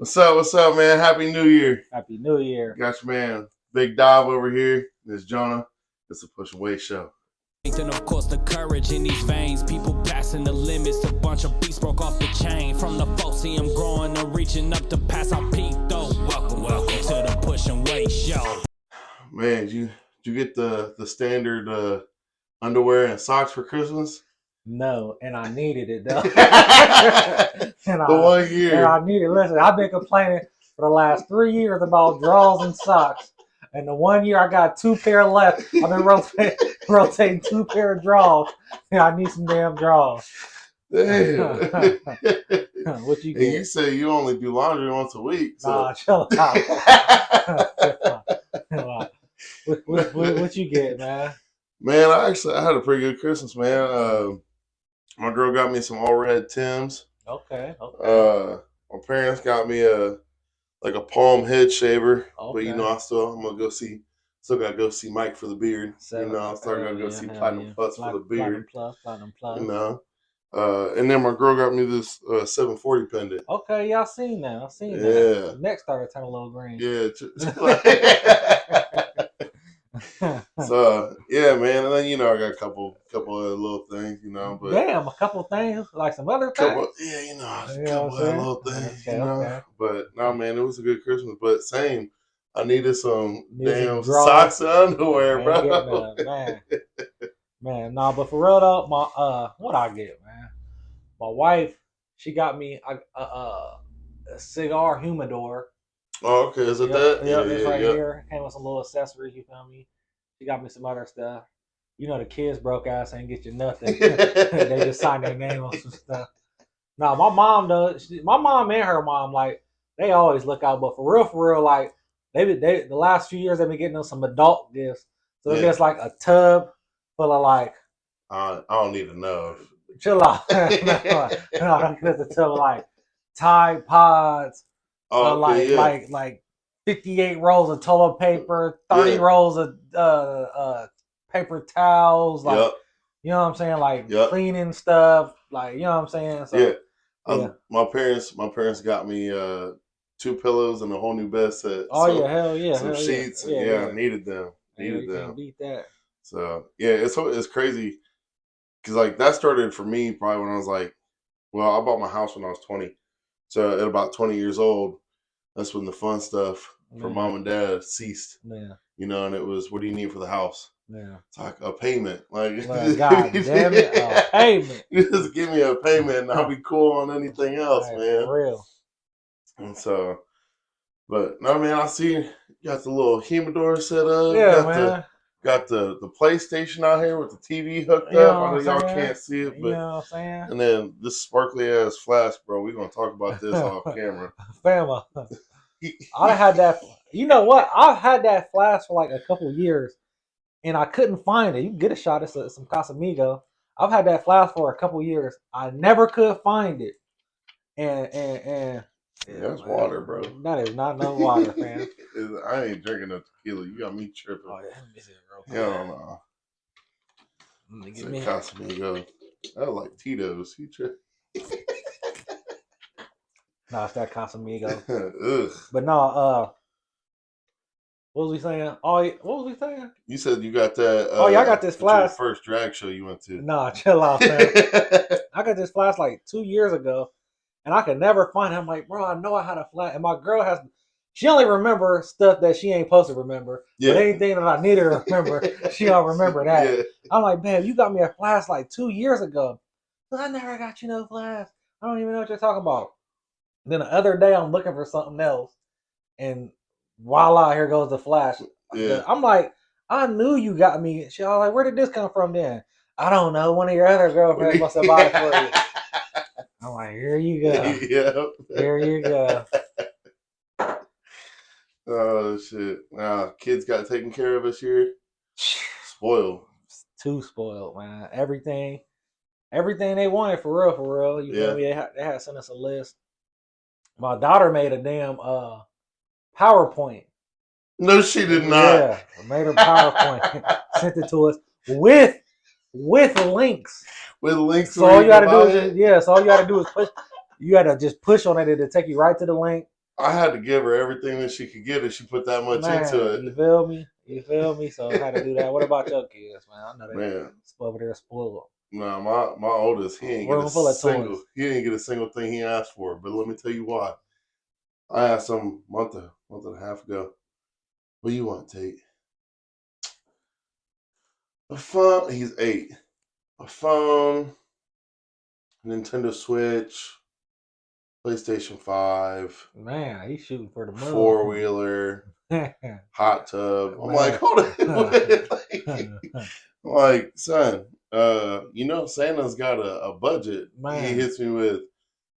What's up, man? Happy New Year. Happy New Year. Got your man, Big Dav over here. This Jonah. It's a Push Away show. And of course the courage in these veins, people passing the limits, a bunch of beats broke off the chain. From the folks, see them growing and reaching up to pass our peak though. Welcome to the Push and Wait show. Man, did you get the standard underwear and socks for Christmas? No, and I needed it though. The 1 year. And I needed. Listen, I've been complaining for the last 3 years about drawers and socks, and the 1 year I got 2 pair left. I've been rotating 2 pair of drawers, and I need some damn drawers. Damn. What you And get? you say you only do laundry once a week. So. Nah, chill out. What you get, man? Man, I had a pretty good Christmas, man. My girl got me some all red Tims. Okay. My parents got me a palm head shaver, Okay. but I'm gonna go see. Still gotta go see Mike for the beard. I'm still gonna go see Platinum Plus for the beard. Platinum Plus. And then my girl got me this 740 pendant. Okay, yeah, I seen that. Yeah. The neck started turning a little green. Yeah. So yeah, man, and then I got a couple of little things, but damn, a couple things, like some other things. A couple of little things, Okay. But no, man, it was a good Christmas. But same, I needed some damn socks and underwear, bro. Man, nah, but for real though, what I get, man? My wife, she got me a cigar humidor. Oh, okay. Is it that? Yeah, it's right here. Came with some little accessories, you feel me? She got me some other stuff. The kids broke ass ain't get you nothing. They just signed their name on some stuff. No, my mom does. My mom and her mom, like, they always look out. But for real, like, they the last few years they've been getting them some adult gifts. So it gets like a tub full of like. I don't need to know. Chill out. No, it's a tub of like Tide Pods. Oh, okay, like 58 rolls of toilet paper, 30 rolls of paper towels, like you know what I'm saying, like cleaning stuff, like you know what I'm saying. So my parents got me 2 pillows and a whole new bed set. Oh hell yeah, some sheets. I needed them. You can't beat that. So it's crazy because like that started for me probably when I was like, well, I bought my house when I was 20. So at about 20 years old, that's when the fun stuff for mom and dad ceased. Yeah. And it was, what do you need for the house? Yeah. It's like a payment. Like, God damn it, a payment. Just give me a payment and I'll be cool on anything else, man. For real. And so, but no, man, I see you got the little humidor set up. Yeah, man. Got the PlayStation out here with the TV hooked up. I know y'all can't see it, but you know what I'm saying? And then this sparkly ass flash, bro. We're gonna talk about this off camera. Fama. I had that. You know what? I've had that flash for like a couple years, and I couldn't find it. You can get a shot. It's some Casamigo. I've had that flash for a couple years. I never could find it. And that's water, bro. That is not no water, man. I ain't drinking no tequila. You got me tripping. Oh yeah, let me see it real quick. Hell no. It's a Casamigo. I like Tito's. You tripping? No, it's that Casamigo. Ugh. But no, what was we saying? Oh, what was we saying? You said you got that. I got this flash. First drag show you went to. Nah, chill out, man. I got this flash like 2 years ago, and I could never find it. I'm like, bro, I know I had a flash, and my girl she only remember stuff that she ain't supposed to remember. Yeah. But anything that I needed to remember, she don't remember that. Yeah. I'm like, man, you got me a flash like 2 years ago. But I never got you no flash. I don't even know what you're talking about. Then the other day, I'm looking for something else, and voila, here goes the flash. Yeah. I'm like, I knew you got me. She was like, where did this come from then? I don't know. One of your other girlfriends must have bought it for you. I'm like, here you go. Yep. Here you go. Oh, shit. Kids got taken care of this year. Spoiled. Too spoiled, man. Everything they wanted, for real. You feel me? They had sent us a list. My daughter made a damn PowerPoint. No, she did not. Yeah, made her PowerPoint. Sent it to us with links. With links. So all you got to do is so all you got to do is push. You got to just push on it. It'll take you right to the link. I had to give her everything that she could get, and she put that much into it. You feel me? You feel me? So I had to do that. What about your kids, man? I know they Man, over there spoiled. no, my oldest, he ain't get Room a full of toys. single thing he asked for. But let me tell you why. I asked him month and a half ago, what do you want, Tate? A phone. He's 8. A phone, Nintendo Switch, PlayStation 5, Man, he's shooting for the moon. 4-wheeler, hot tub. I'm like, hold on. Like, son, Santa's got a budget. Man. He hits me with,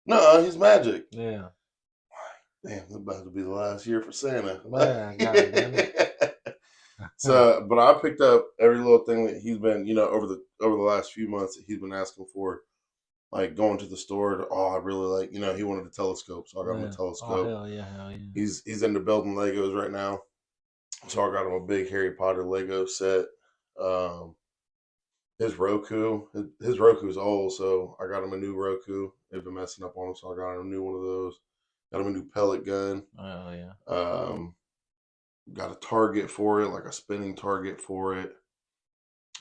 no, he's magic. Yeah. Damn, it's about to be the last year for Santa. Man, God damn it. So, but I picked up every little thing that he's been, over the last few months that he's been asking for, like going to the store. I really like, he wanted a telescope, so I got him a telescope. Oh, hell yeah. He's into building Legos right now, so I got him a big Harry Potter Lego set. His Roku's old, so I got him a new Roku. They've been messing up on him, so I got him a new one of those. Got him a new pellet gun. Oh yeah. Got a target for it, like a spinning target for it.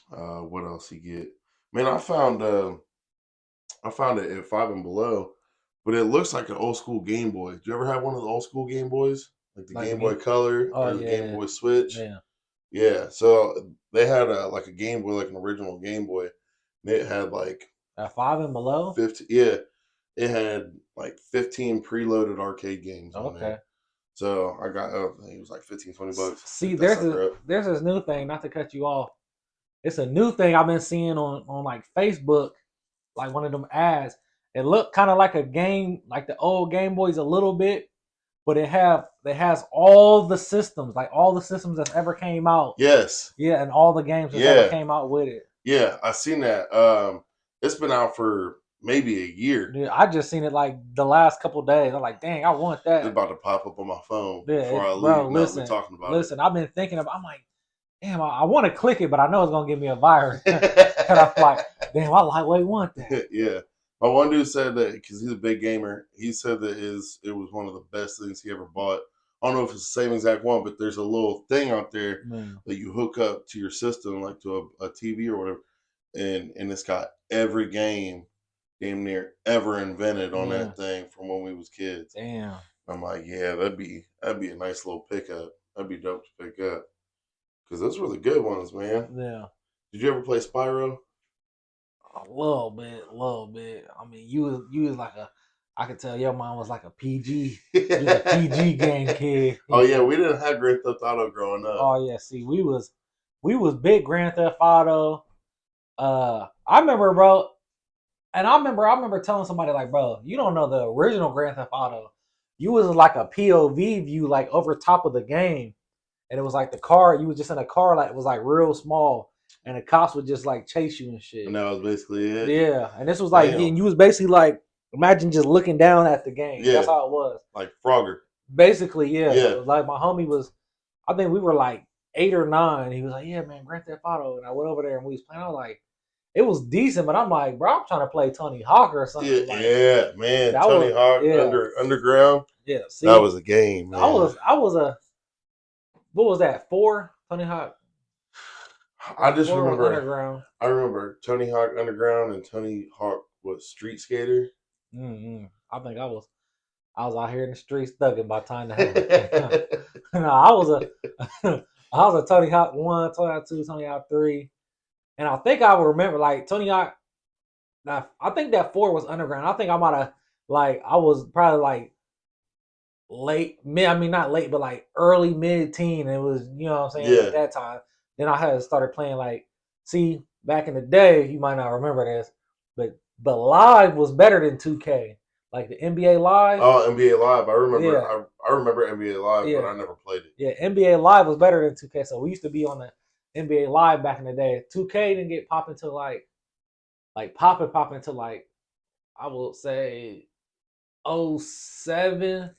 What else he get? Man, I found it at Five and Below, but it looks like an old school Game Boy. Did you ever have one of the old school Game Boys, like the Game Boy Color or the Game Boy Switch? Yeah. So they had a Game Boy, like an original Game Boy, and it had like at Five and Below. 15. Yeah, it had like 15 preloaded arcade games on there. So I got, I think it was like $15-$20. See, there's this new thing. Not to cut you off. It's a new thing I've been seeing on like Facebook, like one of them ads. It looked kind of like a game, like the old Game Boys a little bit, but it has all the systems, like all the systems that's ever came out. Yes. Yeah, and all the games that ever came out with it. Yeah, I seen that. It's been out for maybe a year. Dude, I just seen it like the last couple days. I'm like, dang, I want that. It's about to pop up on my phone before I leave. Bro, listen, talking about it. I've been thinking about. I'm like, damn, I want to click it, but I know it's gonna give me a virus. And I'm like, damn, I lightweight want that. Yeah. My one dude said that because he's a big gamer. He said that it was one of the best things he ever bought. I don't know if it's the same exact one, but there's a little thing out there that you hook up to your system, like to a TV or whatever, and it's got every game damn near ever invented on that thing from when we was kids. Damn. I'm like, yeah, that'd be a nice little pickup. That'd be dope to pick up because those were the good ones, man. Yeah. Did you ever play Spyro? A little bit. I mean, you was like I could tell your mom was like a PG. You was a PG game kid. Oh yeah, we didn't have Grand Theft Auto growing up. Oh yeah, see, we was big Grand Theft Auto. I remember, bro, and I remember telling somebody like, bro, you don't know the original Grand Theft Auto. You was like a POV view, like over top of the game, and it was like the car. You was just in a car, like it was like real small. And the cops would just like chase you and shit. And that was basically it. Yeah, and this was like, and you was basically like, imagine just looking down at the game. Yeah. That's how it was. Like Frogger. Basically, yeah. Yeah. Like my homie was, I think we were like 8 or 9. He was like, yeah, man, Grand Theft Auto. And I went over there and we was playing. I was like, it was decent, but I'm like, bro, I'm trying to play Tony Hawk or something. Yeah, like, yeah, man. Tony Hawk, Underground. Yeah, see, that was a game, man. I was a, what was that, 4? Tony Hawk? I just remember Underground. I remember Tony Hawk Underground and Tony Hawk was Street Skater. Mm-hmm. I think I was out here in the streets thugging by the time to have. No, I was a Tony Hawk 1, Tony Hawk 2, Tony Hawk 3, and I think I would remember like Tony Hawk. Now I think that 4 was Underground. I think I might have I was probably like not late, but like early mid-teen. It was, you know what I'm saying, at that time. Then I had started playing see, back in the day, you might not remember this, but Live was better than 2K. Like the NBA Live. Oh, NBA Live. I remember. Yeah. I remember NBA Live, but I never played it. Yeah, NBA Live was better than 2K. So we used to be on the NBA Live back in the day. 2K didn't get popping until popping until I will say 07.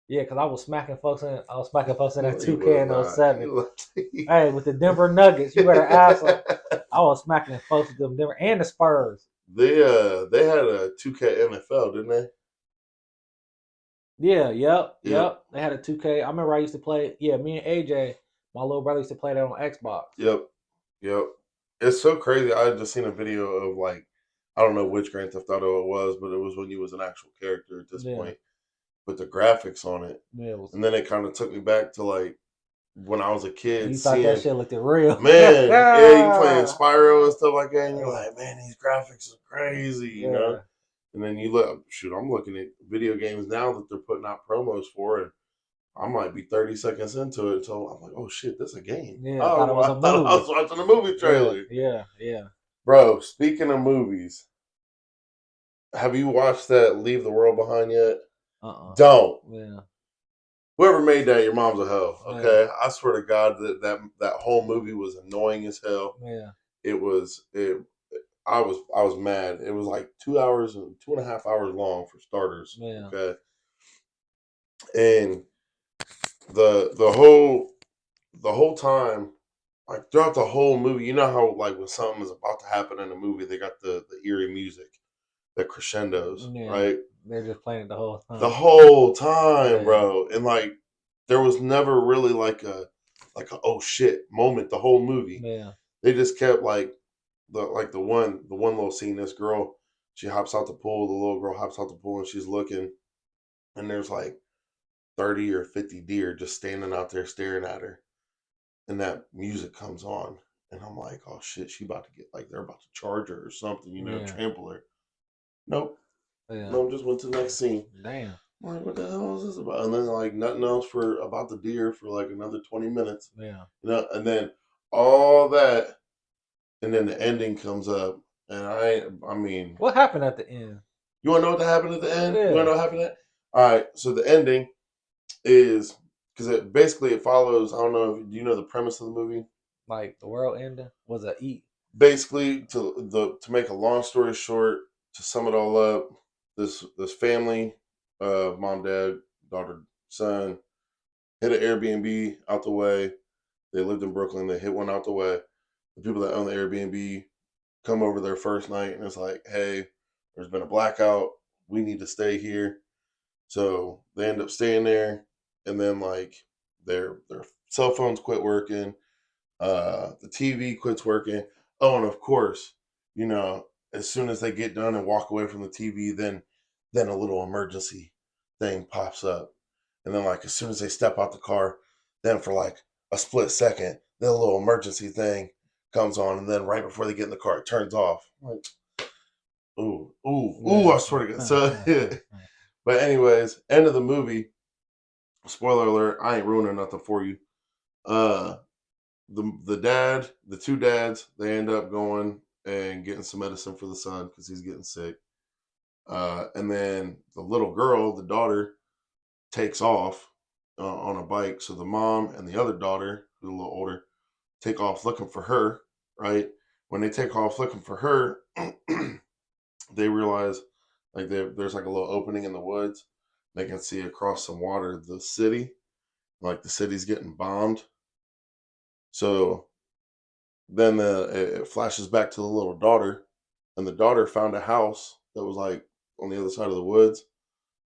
Yeah, because I was smacking folks in that 2K in 07. Hey, with the Denver Nuggets, you better ask them. I was smacking folks with them Denver and the Spurs. They had a 2K NFL, didn't they? Yeah, yep. They had a 2K. I remember I used to play. Yeah, me and AJ, my little brother, used to play that on Xbox. Yep. It's so crazy. I had just seen a video of like, I don't know which Grand Theft Auto it was, but it was when you was an actual character at this point, with the graphics on it. Yeah, it was. And then it kind of took me back to like when I was a kid, You thought that shit looked real. man, yeah, you playing Spyro and stuff like that, and you're like, man, these graphics are crazy, you know? And then you look, shoot, I'm looking at video games now that they're putting out promos for, and I might be 30 seconds into it, so I'm like, oh shit, this is a game. Yeah, I thought it was a movie. I was watching a movie trailer. Yeah. Bro, speaking of movies, have you watched that Leave the World Behind yet? Don't. Yeah. Whoever made that, your mom's a hoe. Okay, I swear to God that whole movie was annoying as hell. Yeah. It was. I was mad. It was like 2 hours and 2.5 hours long for starters. Yeah. Okay. And the whole time, like throughout the whole movie, you know how like when something is about to happen in a movie, they got the eerie music, the crescendos, right? They're just playing it the whole time. The whole time, bro. And like there was never really like a oh shit moment the whole movie. Yeah. They just kept like the one little scene, this girl, she hops out the pool, the little girl hops out the pool and she's looking, and there's like 30 or 50 deer just standing out there staring at her. And that music comes on. And I'm like, oh shit, she about to get like they're about to charge her or something, you know, trample her. Nope. No, just went to the next scene. Damn. I'm like, what the hell is this about? And then like nothing else for about the deer for like another 20 minutes. Yeah. You know, and then all that, and then the ending comes up, and I mean, what happened at the end? You want to know what happened at the end? Yeah. You want to know what happened at? All right. So the ending is because it follows. I don't know. Do you know the premise of the movie? Like the world ending was a eat. Basically, to make a long story short, to sum it all up, this family, mom, dad, daughter, son, hit an Airbnb out the way. They lived in Brooklyn. They hit one out the way. The people that own the Airbnb come over their first night, and it's like, hey, there's been a blackout. We need to stay here. So they end up staying there, and then like their cell phones quit working. The TV quits working. Oh, and of course, you know, as soon as they get done and walk away from the TV, then a little emergency thing pops up. And then like as soon as they step out the car, then for like a split second, then a little emergency thing comes on, and then right before they get in the car, it turns off. Like, ooh, I swear to God. So but anyways, end of the movie. Spoiler alert, I ain't ruining nothing for you. The two dads, they end up going and getting some medicine for the son because he's getting sick. And then the little girl, the daughter, takes off on a bike. So the mom and the other daughter, who's a little older, take off looking for her, right? When they take off looking for her, they realize like there's like a little opening in the woods. They can see across some water the city, like the city's getting bombed. So then it flashes back to the little daughter, and the daughter found a house that was like on the other side of the woods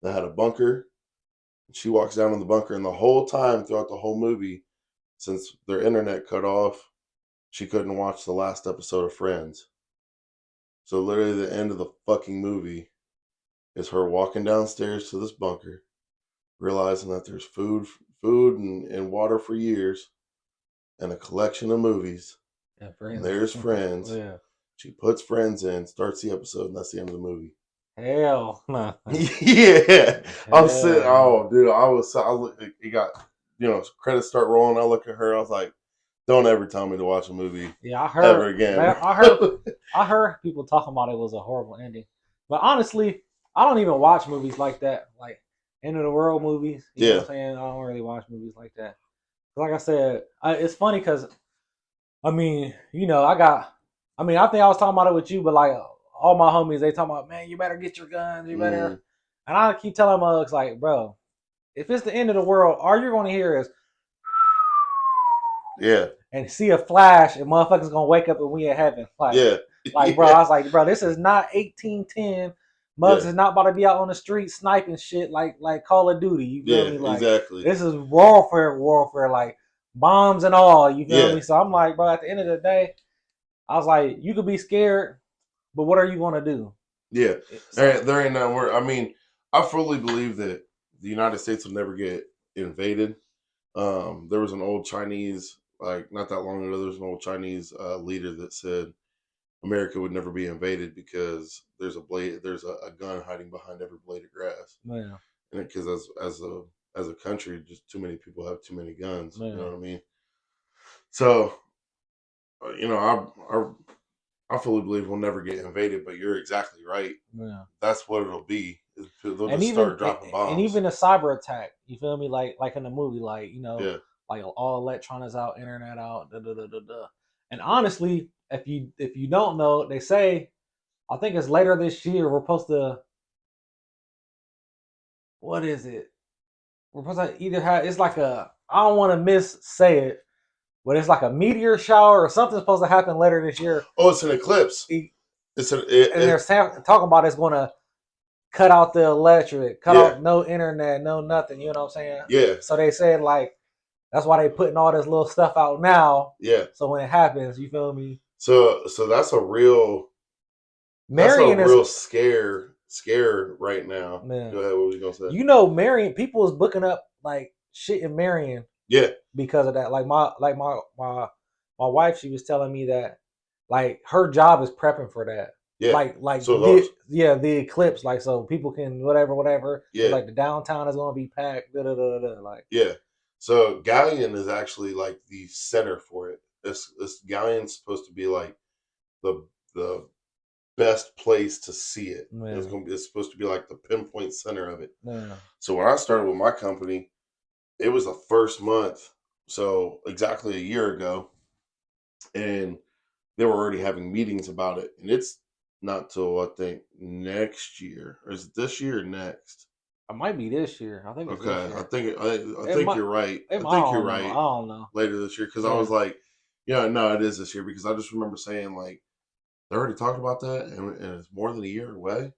that had a bunker. She walks down in the bunker, and the whole time throughout the whole movie, since their internet cut off, she couldn't watch the last episode of Friends. So literally the end of the fucking movie is her walking downstairs to this bunker, realizing that there's food and water for years, and a collection of movies. Yeah, Friends. There's Friends. Yeah. She puts Friends in, starts the episode, and that's the end of the movie. Hell no. Yeah. I'm sitting, oh, dude, it got, credits start rolling. I look at her, I was like, don't ever tell me to watch a movie. Yeah, I heard. Ever again. I heard people talking about it was a horrible ending. But honestly, I don't even watch movies like that. Like, end of the world movies. You know what I'm saying? I don't really watch movies like that. Like I said, it's funny because, I think I was talking about it with you, but like all my homies, they talking about, man, you better get your guns, you better. Mm. And I keep telling mugs, like, bro, if it's the end of the world, all you're going to hear is, yeah, and see a flash, and motherfuckers going to wake up and we in heaven. Like, bro, I was like, bro, this is not 1810 Mugs is not about to be out on the street sniping shit like Call of Duty. You feel me? Like exactly. this is warfare, like bombs and all. You feel me? So I'm like, bro, at the end of the day, I was like, you could be scared, but what are you gonna do? Yeah, there ain't nothing where. I mean, I fully believe that the United States will never get invaded. There was an old Chinese, like not that long ago, there was an old Chinese leader that said America would never be invaded because there's a gun hiding behind every blade of grass. Yeah. And because as a country, just too many people have too many guns. Yeah. You know what I mean? So, you know, I fully believe we'll never get invaded. But you're exactly right. Yeah. That's what it'll be. They'll and just even start dropping bombs. and even a cyber attack. You feel me? Like in the movie, like Yeah. like all electronics out, internet out, And honestly, if you don't know, they say, I think it's later this year. We're supposed to. What is it? We're supposed to either have. It's like a. I don't want to say it, but it's like a meteor shower or something supposed to happen later this year. Oh, it's an eclipse. And they're talking about it's going to cut out the electric, cut out no internet, no nothing. You know what I'm saying? Yeah. So they said like that's why they putting all this little stuff out now. Yeah. So when it happens, you feel me? So that's a real. Marion that's a real scare right now. Man. Go ahead. What were you gonna say? You know, Marion people is booking up like shit in Marion. Yeah. Because of that, like my wife, she was telling me that like her job is prepping for that. Yeah. Like so the eclipse, like so people can whatever. Yeah. Like the downtown is gonna be packed. Like yeah. So Galleon is actually like the center for it. This Galleon's supposed to be like the best place to see it. It's supposed to be like the pinpoint center of it. Yeah. So when I started with my company, it was the first month, so exactly a year ago, and they were already having meetings about it. And it's not till I think next year, or is it this year or next? It might be this year. I think it's okay. This year. I think you're right. I think you're right. I don't know. Later this year, because I was like, no, it is this year, because I just remember saying like they already talked about that, and it's more than a year away.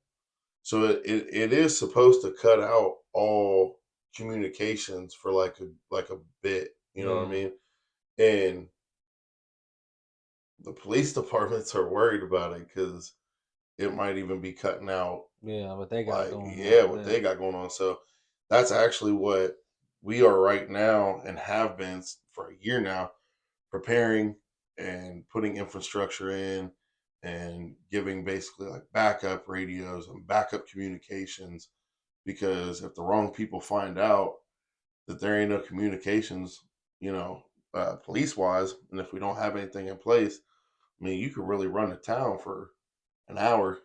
So it is supposed to cut out all communications for like a bit, you know what I mean? And the police departments are worried about it because it might even be cutting out. Yeah, what they got going on. What they got going on. So that's actually what we are right now and have been for a year now, preparing and putting infrastructure in and giving basically like backup radios and backup communications, because if the wrong people find out that there ain't no communications, police wise, and if we don't have anything in place, I mean, you could really run a town for an hour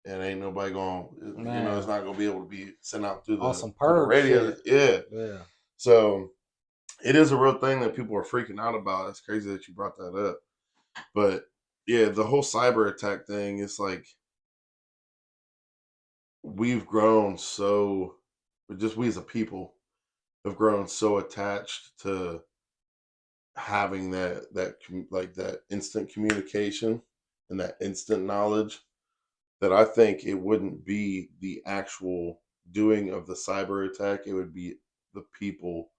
and ain't nobody going, it's not going to be able to be sent out through the radio. Shit. Yeah. So it is a real thing that people are freaking out about. It's crazy that you brought that up. But yeah, the whole cyber attack thing, it's like we've grown so, just we as a people have grown so attached to having that instant communication and that instant knowledge that I think it wouldn't be the actual doing of the cyber attack. It would be the people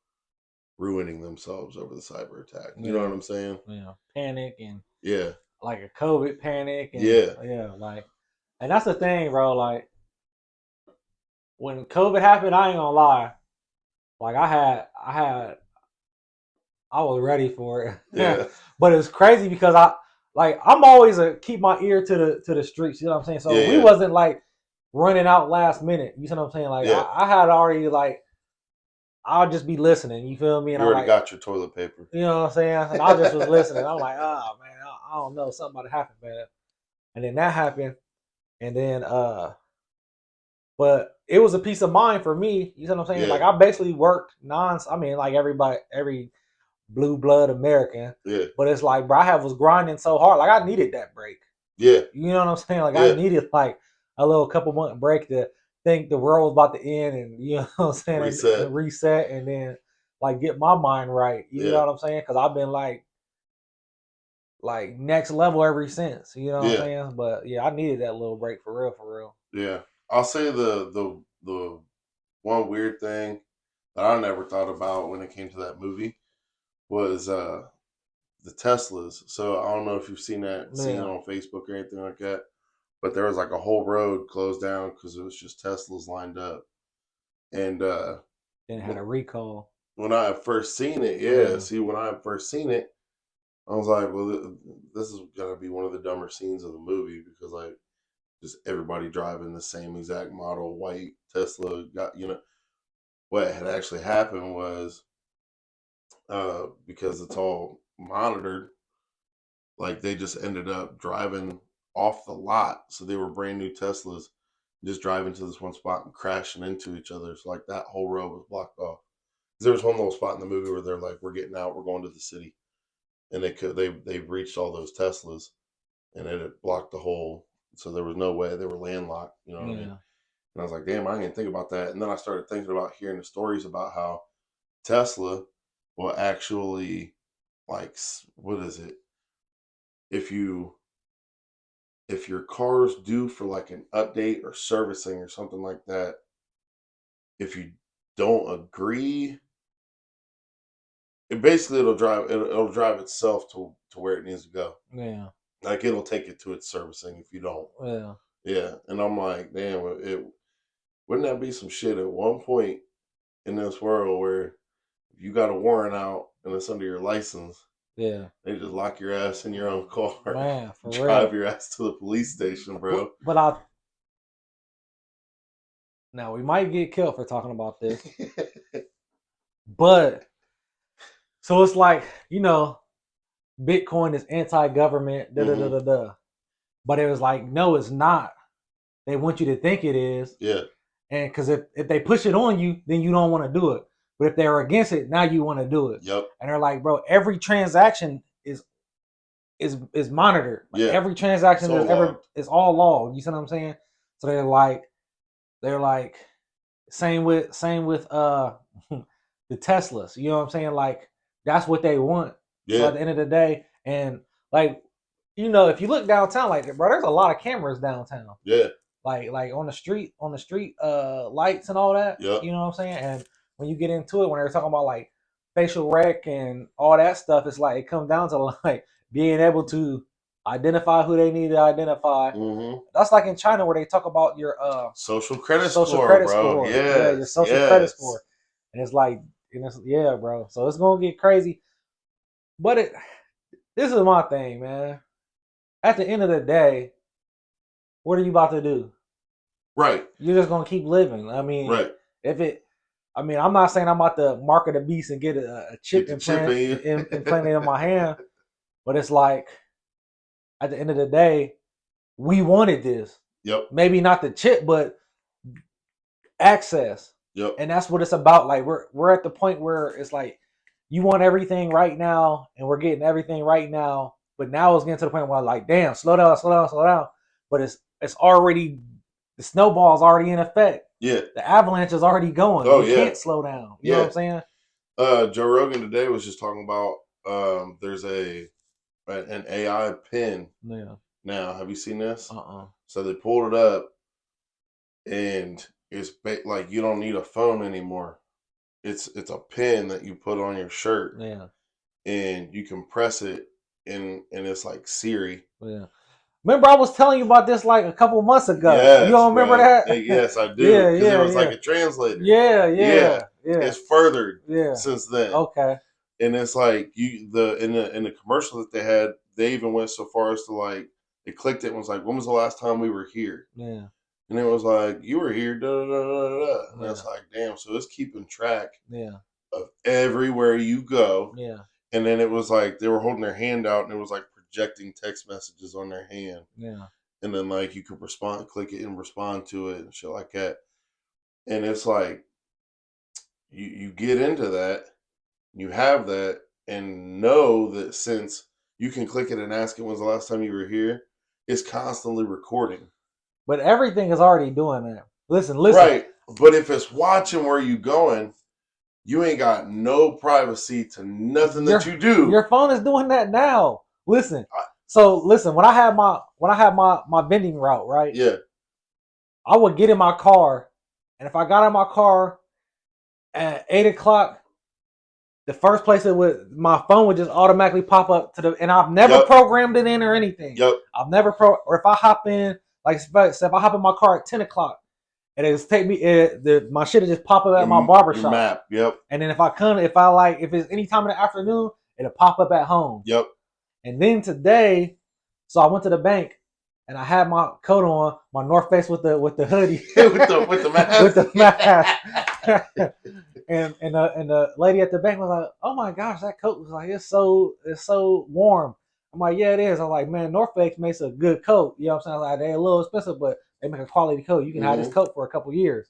ruining themselves over the cyber attack. You know what I'm saying? Yeah. Panic and yeah. Like a COVID panic. And, yeah. Like, and that's the thing, bro. Like, when COVID happened, I ain't gonna lie. Like, I was ready for it. Yeah. But it's crazy because I'm always keep my ear to the streets. You know what I'm saying? So we wasn't like running out last minute. You know what I'm saying? Like I had already like, I'll just be listening. You feel me? And you already got your toilet paper. You know what I'm saying? And I just was listening. I'm like, oh man, I don't know, something about to happen, man. And then that happened, and then but it was a peace of mind for me. You know what I'm saying? Yeah. Like I basically worked like every blue blood American. Yeah. But it's like, bro, I was grinding so hard. Like I needed that break. Yeah. You know what I'm saying? Like I needed like a little couple month break to think the world was about to end, and you know what I'm saying, and reset, and then like get my mind right. You know what I'm saying? Because I've been like next level ever since. You know what I'm saying? But yeah, I needed that little break for real. Yeah. I'll say the one weird thing that I never thought about when it came to that movie was the Teslas. So I don't know if you've seen it on Facebook or anything like that, but there was like a whole road closed down because it was just Teslas lined up. And then it had a recall. When I had first seen it, when I had first seen it, I was like, well, this is gonna be one of the dumber scenes of the movie because like just everybody driving the same exact model white Tesla got what had actually happened was because it's all monitored, like they just ended up driving off the lot. So they were brand new Teslas, just driving to this one spot and crashing into each other. So like that whole road was blocked off. There was one little spot in the movie where they're like, "We're getting out. We're going to the city," and they reached all those Teslas, and it had blocked the whole. So there was no way they were landlocked. You know what I mean? And I was like, "Damn, I didn't even think about that." And then I started thinking about hearing the stories about how Tesla will actually like what is it? If your car's due for like an update or servicing or something like that, if you don't agree, it'll drive itself to where it needs to go. Yeah. Like it'll take it to its servicing if you don't. Yeah. Yeah. And I'm like, damn, wouldn't that be some shit at one point in this world where if you got a warrant out and it's under your license, yeah, they just lock your ass in your own car. Man, for drive real. your ass to the police station, bro. But now we might get killed for talking about this. But so it's like, Bitcoin is anti-government, But it was like, no, it's not. They want you to think it is. Yeah. And because if they push it on you, then you don't want to do it. But if they're against it, now you want to do it. Yep. And they're like, bro, every transaction is monitored. Like every transaction is all logged. You see what I'm saying? So they're like, same with the Teslas. You know what I'm saying? Like that's what they want. Yeah. So at the end of the day, and like, if you look downtown, like bro, there's a lot of cameras downtown. Yeah. Like on the street lights and all that. Yep. You know what I'm saying? And when you get into it, when they're talking about like facial rec and all that stuff, it's like it comes down to like being able to identify who they need to identify. Mm-hmm. That's like in China where they talk about your social credit score. Yeah, your social credit score. And it's like, bro. So it's gonna get crazy. But this is my thing, man. At the end of the day, what are you about to do? Right. You're just gonna keep living. I mean, right. I'm not saying I'm about to mark the beast and get a chip implanted in my hand, but it's like at the end of the day, we wanted this. Yep. Maybe not the chip, but access. Yep. And that's what it's about. Like we're at the point where it's like you want everything right now, and we're getting everything right now. But now it's getting to the point where like, damn, slow down. But it's already, the snowball's already in effect. Yeah. The avalanche is already going. You can't slow down. You know what I'm saying? Joe Rogan today was just talking about there's an AI pen. Yeah. Now, have you seen this? Uh-uh. So they pulled it up, and it's like you don't need a phone anymore. It's a pen that you put on your shirt. Yeah. And you can press it, and it's like Siri. Yeah. Remember, I was telling you about this like a couple months ago. Yes, you don't remember that? Yes, I do. Because it was like a translator. Yeah. It's furthered since then. Okay. And it's like in the commercial that they had, they even went so far as to like they clicked it and was like, "When was the last time we were here?" Yeah. And it was like, "You were here." Da, da, da, da, da. And it's like, damn. So it's keeping track. Of everywhere you go. Yeah. And then it was like they were holding their hand out, and it was like projecting text messages on their hand. Yeah. And then like you could click it and respond to it and shit like that. And it's like you get into that, you have that, and know that since you can click it and ask it when's the last time you were here, it's constantly recording. But everything is already doing that. Listen. Right. But if it's watching where you going, you ain't got no privacy to nothing that you do. Your phone is doing that now. Listen. When I had my vending route, right? Yeah. I would get in my car, and if I got in my car at 8 o'clock, the first place it would, my phone would just automatically pop up to the, and I've never programmed it in or anything. I've never or if I hop in, like if I hop in my car at 10 o'clock, and it's take me, my shit will just pop up at my barbershop. Map. And then if it's any time in the afternoon, it'll pop up at home. And then today, so I went to the bank and I had my coat on, my North Face with the hoodie, with the mask, with the mask. and the lady at the bank was like, "Oh my gosh, that coat was like it's so warm." I'm like, "Yeah, it is." I'm like, "Man, North Face makes a good coat." You know what I'm saying? Like they're a little expensive, but they make a quality coat. You can have this coat for a couple years.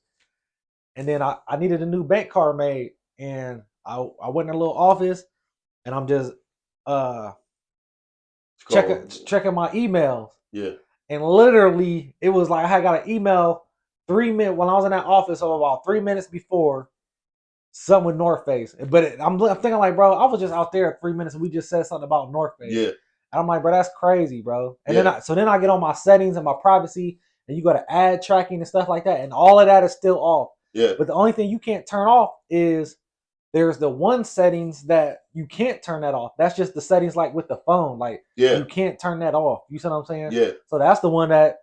And then I needed a new bank card made, and I went in a little office, and I'm just checking my emails. Yeah. And literally, it was like I got an email 3 minutes when I was in that office, so about 3 minutes before, something with North Face. But I'm thinking like, bro, I was just out there 3 minutes and we just said something about North Face. Yeah. And I'm like, bro, that's crazy, bro. And then I get on my settings and my privacy, and you go to ad tracking and stuff like that, and all of that is still off. Yeah. But the only thing you can't turn off is there's the one settings that you can't turn that off. That's just the settings like with the phone. Like you can't turn that off. You see what I'm saying? Yeah. So that's the one that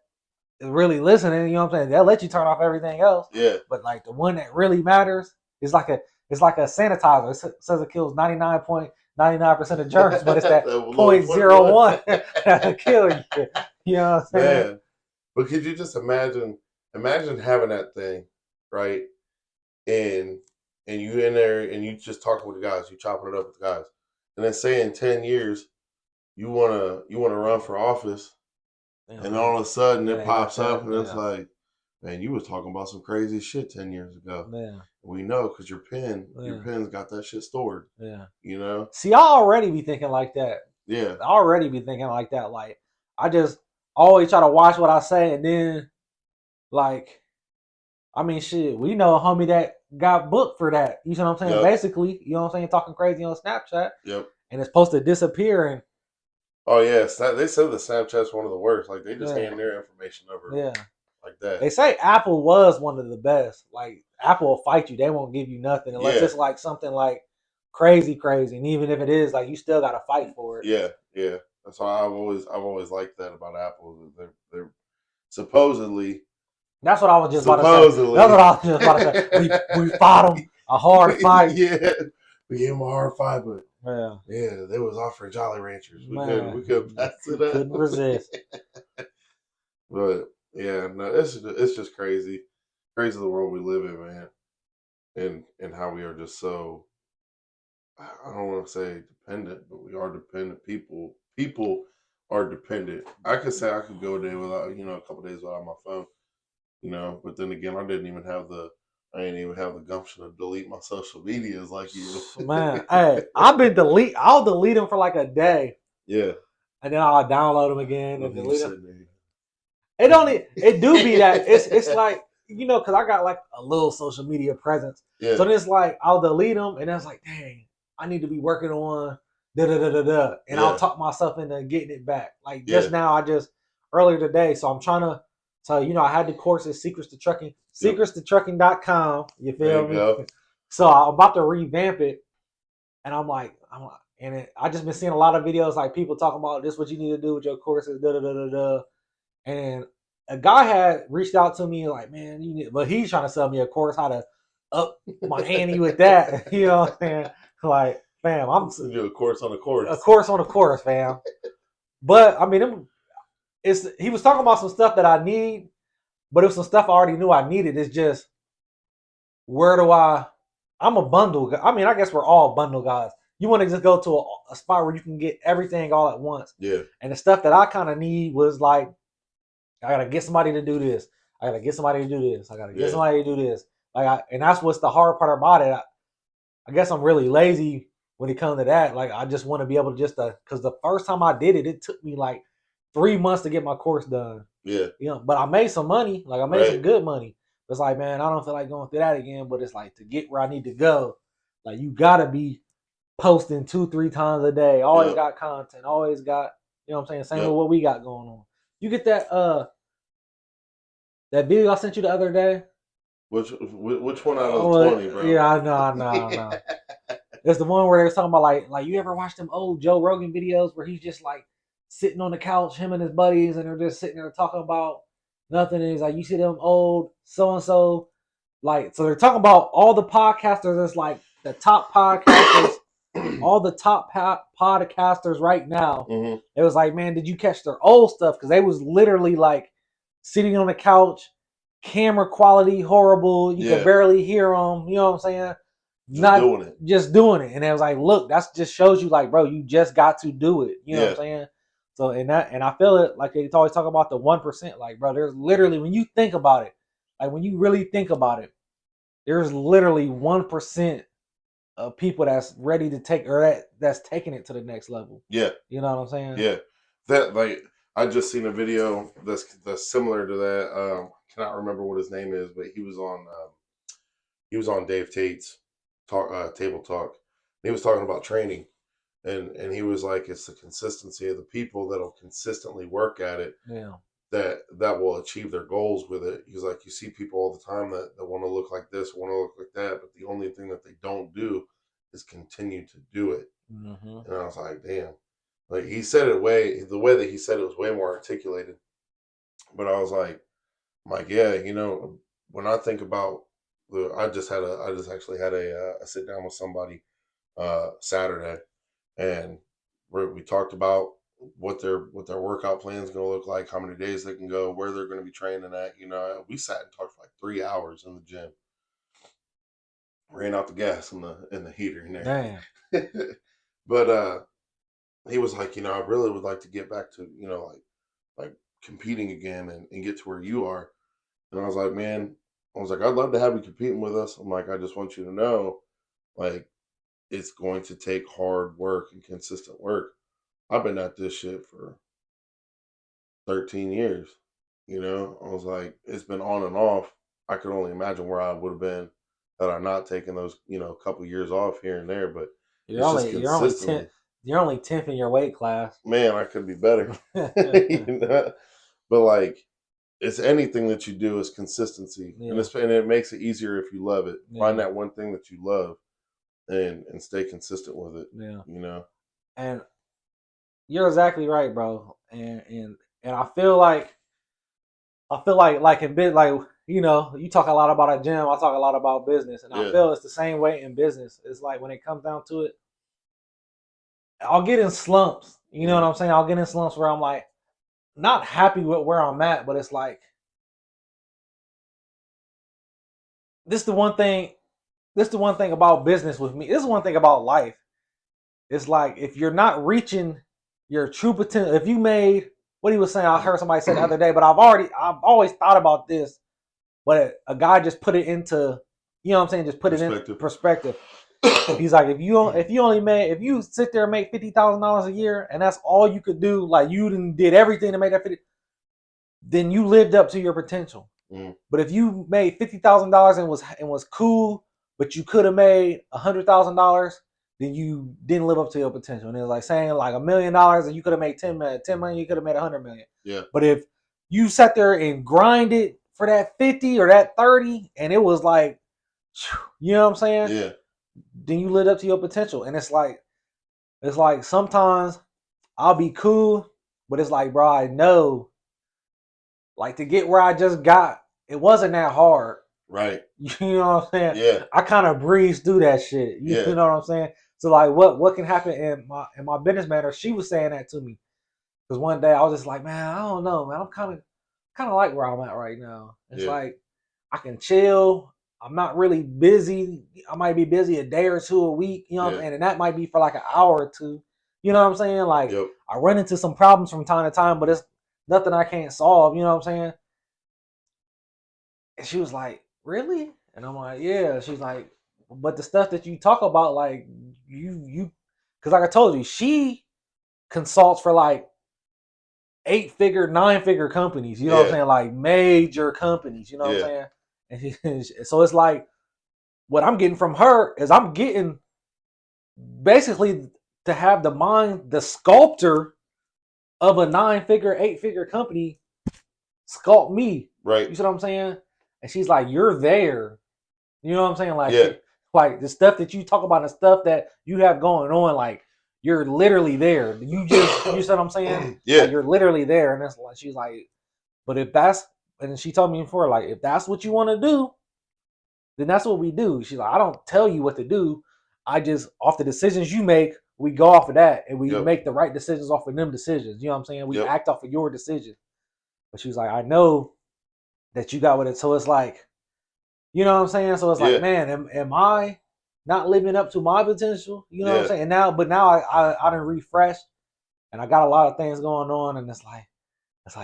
is really listening. You know what I'm saying? They'll let you turn off everything else. Yeah. But like the one that really matters is like a sanitizer. It says it kills 99.99% of germs, but it's that 0.01 that'll kill you. You know what I'm saying? Man. But could you just imagine having that thing, right? And you in there and you just talking with the guys, you chopping it up with the guys. And then say in 10 years you wanna run for office, and all of a sudden it pops up and it's like, man, you was talking about some crazy shit 10 years ago. Yeah. We know because your pen's got that shit stored. Yeah. You know? See, I already be thinking like that. Yeah. I already be thinking like that. Like, I just always try to watch what I say, and then, like, I mean, shit, we know a homie that got booked for that. You know what I'm saying? Basically, you know what I'm saying? Talking crazy on Snapchat. Yep. And it's supposed to disappear. And oh, yes. They said the Snapchat's one of the worst. Like, they just hand their information over. Yeah. Like that. They say Apple was one of the best. Like, Apple will fight you. They won't give you nothing unless it's like something like crazy. And even if it is, like, you still got to fight for it. Yeah, yeah. That's why I've always liked that about Apple. They're supposedly. That's what I was just about to say. That's what I was just about to say. We fought them a hard fight. Yeah, we gave them a hard fight, but yeah, they was offering Jolly Ranchers. We could pass it up. Couldn't resist. But yeah, no, it's just crazy the world we live in, man, and how we are just so. I don't want to say dependent, but we are dependent. People are dependent. I could say I could go a day without, a couple days without my phone. But then again, I didn't even have the gumption to delete my social medias like you. Man, hey, I'll delete them for like a day. Yeah. And then I'll download them again and delete them. It do be that. It's like, because I got like a little social media presence. Yeah. So then it's like, I'll delete them and it's like, dang, I need to be working on da-da-da-da-da. And I'll talk myself into getting it back. Like just now, earlier today, so I'm trying to. So, I had the courses, Secrets to Trucking, secretstotrucking.com. You feel me? Go. So I'm about to revamp it. And I just been seeing a lot of videos, like people talking about this, what you need to do with your courses, da-da-da-da-da. And a guy had reached out to me like, man, but he's trying to sell me a course, how to up my ante with that. You know what I'm saying? Like, fam, I'm do a course on a course. A course on a course, fam. But I mean, he was talking about some stuff that I need, but it was some stuff I already knew I needed. It's just, I'm a bundle guy. I mean, I guess we're all bundle guys. You want to just go to a spot where you can get everything all at once. Yeah. And the stuff that I kind of need was like, I got to get somebody to do this. I got to get somebody to do this. I got to get somebody to do this. And that's what's the hard part about it. I guess I'm really lazy when it comes to that. Like, I just want to be able to because the first time I did it, it took me like 3 months to get my course done. Yeah. But I made some money. Like, I made some good money. It's like, man, I don't feel like going through that again. But it's like, to get where I need to go, like, you got to be posting 2-3 times a day. Always got content. Always got, you know what I'm saying? Same with what we got going on. You get that That video I sent you the other day. Which one out of the 20, bro? Yeah, I know. It's the one where they were talking about like you ever watch them old Joe Rogan videos where he's just like sitting on the couch, him and his buddies, and they're just sitting there talking about nothing. And he's like, you see them old so and so, like, so they're talking about all the podcasters. It's like the top podcasters, all the top podcasters right now. Mm-hmm. It was like, man, did you catch their old stuff? Because they was literally like sitting on the couch, camera quality horrible. You could barely hear them. You know what I'm saying? Just doing it. And it was like, look, that just shows you, like, bro, you just got to do it. You know what I'm saying? So, and I feel it, like they always talk about the 1%. Like, bro, there's literally, when you think about it, like when you really think about it, there's literally 1% of people that's ready to take, or that's taking it to the next level. Yeah. You know what I'm saying? Yeah. That, like, I just seen a video that's similar to that. I cannot remember what his name is, but he was on Dave Tate's Table Talk. He was talking about training, and he was like, it's the consistency of the people that'll consistently work at it. Yeah. That will achieve their goals with it. He's like, you see people all the time that want to look like this, want to look like that, but the only thing that they don't do is continue to do it. Mm-hmm. And I was like, damn. Like, he said it the way that he said it was way more articulated. But I was like, yeah, you know, when I think about I just actually had a sit down with somebody Saturday, and we talked about what their workout plan is going to look like, how many days they can go, where they're going to be training at. You know, we sat and talked for like 3 hours in the gym, ran out the gas in the heater in there. Damn. But he was like, you know, I really would like to get back to, you know, like competing again and get to where you are. And I was like, man, I'd love to have you competing with us. I'm like, I just want you to know, like, it's going to take hard work and consistent work. I've been at this shit for 13 years. You know, I was like, it's been on and off. I could only imagine where I would have been had I not taken those, you know, couple years off here and there. But you're only 10th in your weight class. Man, I could be better. You know? But like, it's anything that you do is consistency, and it makes it easier if you love it. Find that one thing that you love, and stay consistent with it. Yeah, you know. And you're exactly right, bro. And I feel like in bit, like, you know, you talk a lot about a gym, I talk a lot about business, and I feel it's the same way in business. It's like when it comes down to it, I'll get in slumps. You know what I'm saying? I'll get in slumps where I'm like, not happy with where I'm at, but it's like, this is the one thing about business with me. This is one thing about life. It's like, if you're not reaching your true potential, if you made what he was saying, I heard somebody say the other day, but I've always thought about this, but a guy just put it into, you know what I'm saying, just put it in perspective. He's like, if you sit there and make $50,000 a year and that's all you could do, like you did everything to make that 50, then you lived up to your potential. But if you made $50,000 and was cool, but you could have made $100,000, then you didn't live up to your potential. And it was like saying like $1 million and you could have made 10 million, you could have made 100 million. Yeah. But if you sat there and grinded for that 50 or that 30, and it was like, you know what I'm saying? Yeah. Then you lived up to your potential. And it's like sometimes I'll be cool, but it's like, bro, I know, like, to get where I just got, it wasn't that hard. Right. You know what I'm saying? Yeah. I kind of breezed through that shit. You know what I'm saying? So like, what can happen in my business manager? She was saying that to me, because one day I was just like, man, I don't know, man. I'm kind of like where I'm at right now. It's like, I can chill. I'm not really busy. I might be busy a day or two a week, you know what I'm saying? And that might be for like an hour or two. You know what I'm saying? Like, I run into some problems from time to time, but it's nothing I can't solve, you know what I'm saying? And she was like, really? And I'm like, yeah. She's like, but the stuff that you talk about, like, you because like I told you, she consults for like 8-figure, 9-figure companies, you know what I'm saying? Like major companies, you know what I'm saying? And so it's like, what I'm getting from her is I'm getting basically to have the mind, the sculptor of a 9-figure, 8-figure company sculpt me. Right. You see what I'm saying? And she's like, you're there. You know what I'm saying? Like, Yeah. like the stuff that you talk about, the stuff that you have going on, like you're literally there. You see what I'm saying? Yeah. Like you're literally there. And that's like, she's like, but if that's, and she told me before, like, if that's what you want to do, then that's what we do. She's like, I don't tell you what to do. I just, off the decisions you make, we go off of that and we make the right decisions off of them decisions. You know what I'm saying? We act off of your decisions. But she was like, I know that you got with it. So it's like, you know what I'm saying? So it's like, man, am I not living up to my potential? You know what I'm saying? And now, but now I done refreshed and I got a lot of things going on, and it's like,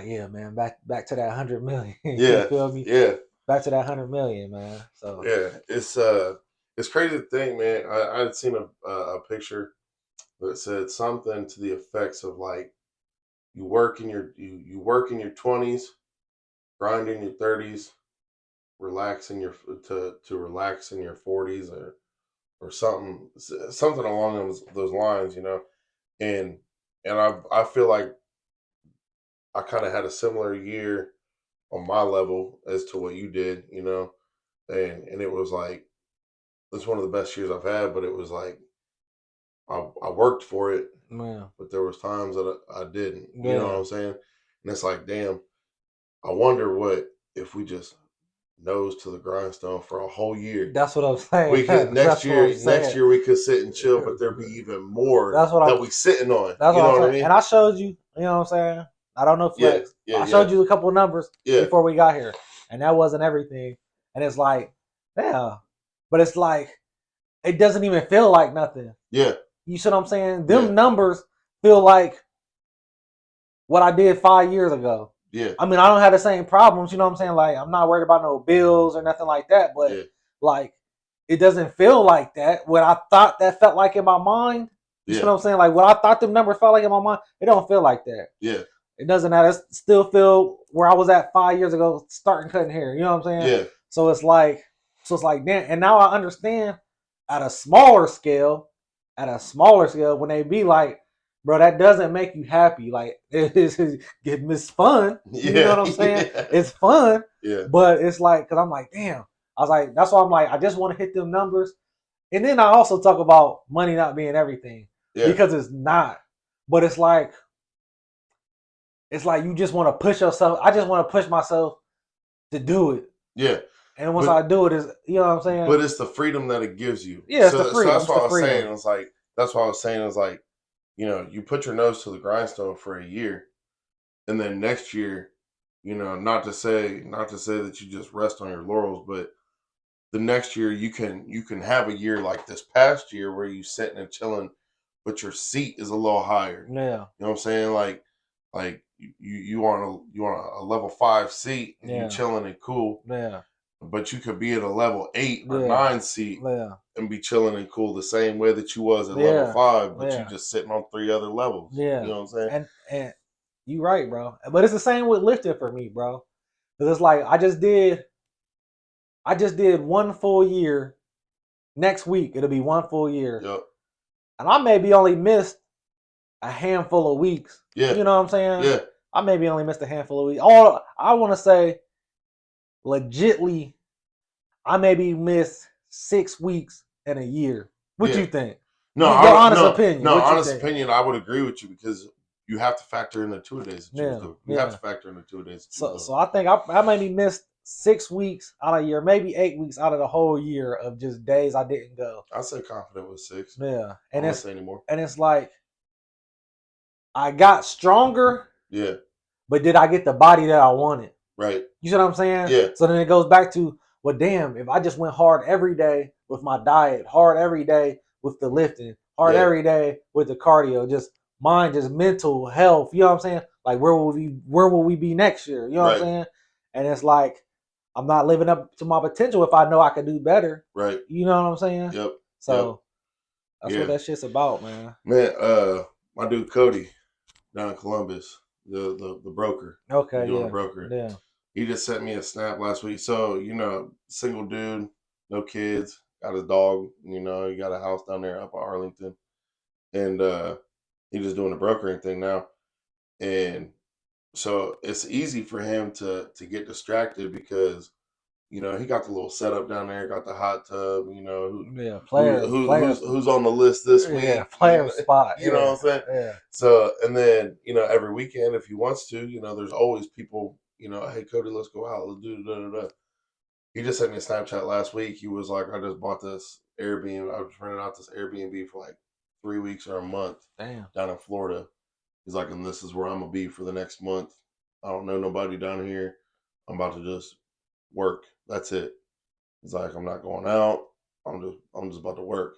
yeah, man, back to that 100 million. You feel me? Yeah. Back to that 100 million, man. So yeah, it's crazy to think, man. I had seen a picture that said something to the effects of like you work in you work in your 20s, grind in your 30s, relax in your to relax in your 40s, or something along those lines, you know. And I feel like I kind of had a similar year on my level as to what you did, you know. And it was like it's one of the best years I've had, but it was like I worked for it, but there was times that I didn't. You know what I'm saying? And it's like, damn, I wonder what if we just nose to the grindstone for a whole year. that's what I'm saying. We could next year we could sit and chill, but there'd be even more that we sitting on. That's you what know I'm what saying. I mean? And I showed you, you know what I'm saying? I don't know flex. I showed you a couple of numbers before we got here. And that wasn't everything. And it's like, yeah. But it's like, it doesn't even feel like nothing. Yeah. You see what I'm saying? Them numbers feel like what I did 5 years ago. Yeah. I mean, I don't have the same problems, you know what I'm saying? Like, I'm not worried about no bills or nothing like that. But like, it doesn't feel like that. What I thought that felt like in my mind, you see what I'm saying? Like, what I thought them numbers felt like in my mind, it don't feel like that. Yeah. It doesn't matter. It still feel where I was at 5 years ago, starting cutting hair. You know what I'm saying? Yeah. So it's like, damn. And now I understand at a smaller scale, when they be like, bro, that doesn't make you happy. Like, it's fun. You know what I'm saying? It's fun. Yeah. But it's like, because I'm like, damn. I was like, that's why I'm like, I just want to hit them numbers. And then I also talk about money not being everything. Because it's not. But it's like you just want to push yourself. I just want to push myself to do it. Yeah. And once I do it, is, you know what I'm saying? But it's the freedom that it gives you. Yeah, it's the freedom. So that's what I was saying. It's like, that's what I was saying. Is like, you know, you put your nose to the grindstone for a year, and then next year, you know, not to say that you just rest on your laurels, but the next year you can have a year like this past year where you sitting and chilling, but your seat is a little higher. Yeah. You know what I'm saying? Like you want a level 5 seat and you chilling and cool. Yeah. But you could be at a level 8 or 9 seat and be chilling and cool the same way that you was at level 5, but you just sitting on 3 other levels. Yeah. You know what I'm saying? And you right, bro. But it's the same with lifting for me, bro. Because it's like I just did 1 full year. Next week it'll be 1 full year. Yep. And I maybe only missed a handful of weeks. Yeah. You know what I'm saying? Yeah. I maybe only missed a handful of weeks. All I want to say, legitly, I maybe missed 6 weeks in a year. What you think? No, your honest opinion. No, honest opinion. I would agree with you because you have to factor in the 2 days that you was doing. You have to factor in the 2 days. So I think I maybe missed 6 weeks out of a year, maybe 8 weeks out of the whole year of just days I didn't go. I say confident with 6. Yeah, and I don't say anymore. And it's like I got stronger. Yeah. But did I get the body that I wanted? Right. You see what I'm saying? Yeah. So then it goes back to, well, damn, if I just went hard every day with my diet, hard every day with the lifting, hard every day with the cardio, just mental health, you know what I'm saying? Like where will we be next year? You know what I'm saying? And it's like I'm not living up to my potential if I know I can do better. Right. You know what I'm saying? Yep. So that's what that shit's about, man. Man, my dude Cody down in Columbus, the broker. Okay, doing broker. Yeah. He just sent me a snap last week. So, you know, single dude, no kids, got his dog, you know, he got a house down there up in Arlington. And he just doing the brokering thing now. And So it's easy for him to get distracted because he got the little setup down there, got the hot tub. Yeah, Who's on the list this yeah, week? player spot. You know what Yeah, I'm saying? yeah, So and then every weekend if he wants to, there's always people. Hey Cody, let's go out. Let's do da da da. He just sent me a Snapchat last week. He was like, I just bought this Airbnb. I was renting out this Airbnb for like 3 weeks or a month damn. down in Florida. He's like, and this is where I'm gonna be for the next month. I don't know nobody down here. I'm about to just work. That's it. He's like, I'm not going out. I'm just about to work.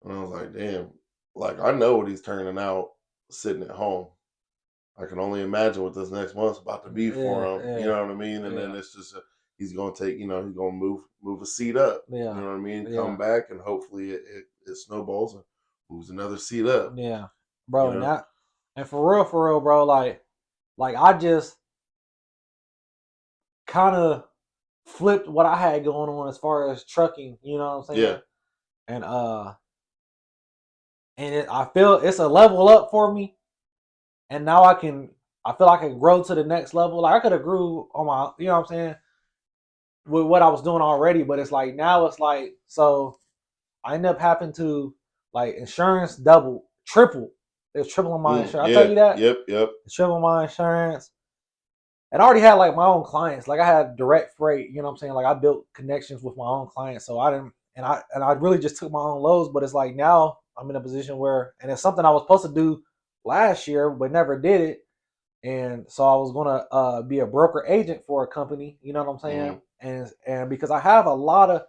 And I was like, damn. Like I know what he's turning out sitting at home. I can only imagine what this next month's about to be for Yeah, him. You yeah, know what I mean? And then yeah, it's just he's gonna take. He's gonna move a seat up. You yeah, know what I mean? yeah, Come back and hopefully it snowballs and moves another seat up. yeah, You bro. know? And for real, bro. Like I just kind of flipped what I had going on as far as trucking. You know what I'm Yeah. saying? And I feel it's a level up for me. And now I feel I can grow to the next level. Like I could have grew on my, you know what I'm saying, with what I was doing already. But it's like now it's like so I end up having to like insurance double, triple. It's tripling my insurance. I tell Yeah. you that Yep. it's tripling my insurance. And I already had like my own clients. Like I had direct freight. You know what I'm saying? Like I built connections with my own clients. So I didn't, and I really just took my own loads. But it's like now I'm in a position where, and it's something I was supposed to do last year, but never did it. And so I was gonna be a broker agent for a company. You know what I'm Mm-hmm. saying? And because I have a lot of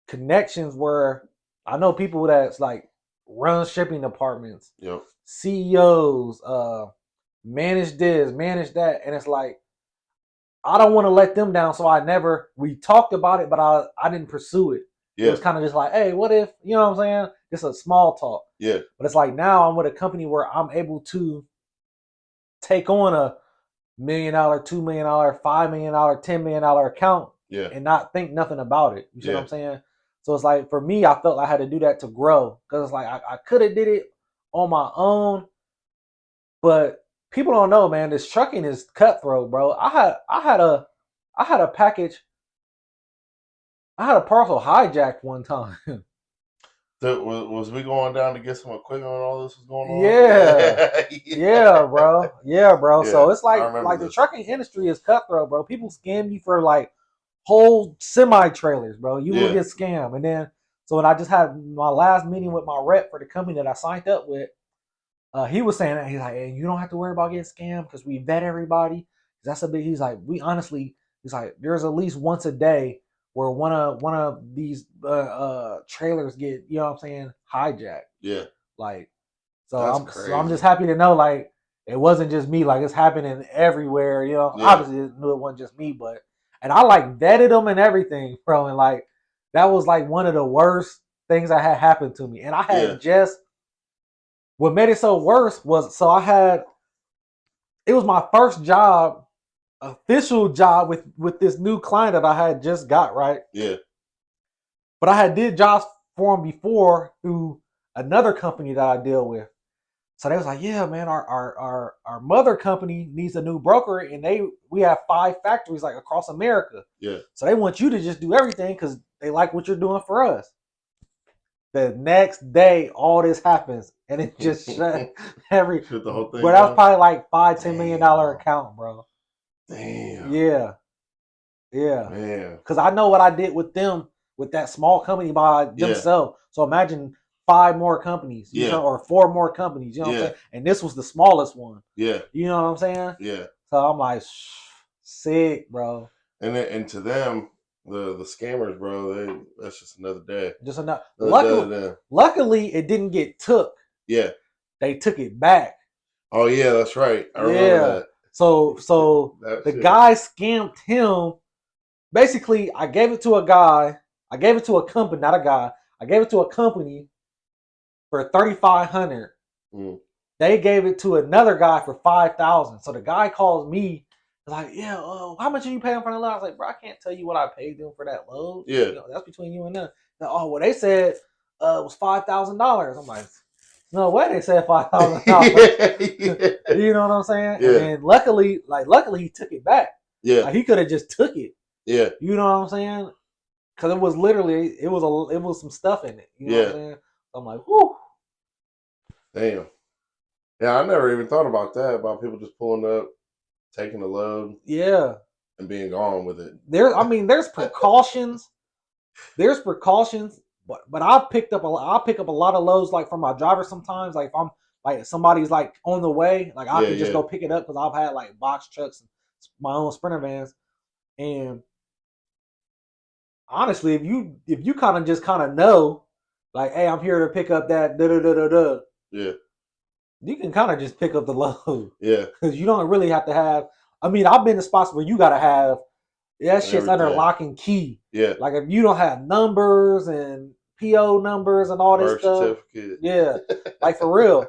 connections where I know people that's like run shipping departments, Yep. CEOs, manage this, manage that, and it's like I don't want to let them down. So we talked about it, but I didn't pursue it. It Yeah. was kind of just like, hey, what if, you know what I'm saying? Just a small talk. Yeah. But it's like now I'm with a company where I'm able to take on a $1 million, $2 million, $5 million, $10 million account Yeah. and not think nothing about it. You see what Yeah. I'm saying? So it's like for me, I felt I had to do that to grow because it's like I could have did it on my own, but people don't know, man. This trucking is cutthroat, bro. I had a package. I had a parcel hijacked one time. Was we going down to get some equipment when all this was going on? Yeah. Yeah, bro. Yeah, bro. Yeah, So it's I remember like the this. trucking industry is cutthroat, bro. People scam you for like whole semi trailers, bro. You will Yeah. get scammed. And then so when I just had my last meeting with my rep for the company that I signed up with, he was saying that he's like, hey, you don't have to worry about getting scammed because we vet everybody. That's a big. He's like, we honestly, he's like, there's at least once a day where one of these trailers get, you know what I'm saying, hijacked. Yeah. Like, That's so I'm crazy. just happy to know like it wasn't just me. Like it's happening everywhere. You know, Yeah. obviously knew it wasn't just me, but and I like vetted them and everything, bro. And like that was like one of the worst things that had happened to me. And I Yeah. had just what made it so worse was so I had it was my first job, official job with this new client that I had just got, right? Yeah. But I had did jobs for him before through another company that I deal with. So they was like, yeah, man, our mother company needs a new broker, and we have 5 factories like across America. Yeah. So they want you to just do everything because they like what you're doing for us. The next day, all this happens, and it just shut every. Shut the whole thing But that was down? probably like $5-10 million account, bro. Damn. Yeah, yeah. Man. Because I know what I did with them with that small company by themselves. So imagine 5 more companies, you know, or 4 more companies. You know what I'm saying? And this was the smallest one. Yeah. You know what I'm saying? Yeah. So I'm like, sick, bro. And to them, the scammers, bro, that's just another day. Just enough. Another day. Luckily, it didn't get took. Yeah. They took it back. Oh yeah, that's right. I remember that. So the guy scammed him. Basically, I gave it to a guy. I gave it to a company, not a guy. I gave it to a company for $3,500. They gave it to another guy for $5,000. So the guy calls me, like, yeah, how much are you paying for the load? I was like, bro, I can't tell you what I paid them for that load. Yeah, you know, that's between you and them. Well, they said it was $5,000. I'm like, No way they said $5,000. Yeah. You know what I'm saying? Yeah. And then luckily he took it back. Yeah. Like, he could have just took it. Yeah. You know what I'm saying? Because it was literally it was some stuff in it. You know what I'm saying? So I'm like, whoo. Damn. Yeah, I never even thought about that, about people just pulling up, taking the load. Yeah. And being gone with it. There's precautions. There's precautions, but I pick up a lot of loads like from my driver sometimes. Like if I'm like somebody's like on the way, like I can just go pick it up because I've had like box trucks and my own Sprinter vans. And honestly, if you kind of know, like, hey, I'm here to pick up that yeah, you can kind of just pick up the load. Yeah, because you don't really have to have. I mean, I've been to spots where you gotta have that shit's under lock and key. Yeah, like if you don't have numbers and PO numbers and all this stuff, certificate. Yeah, like for real,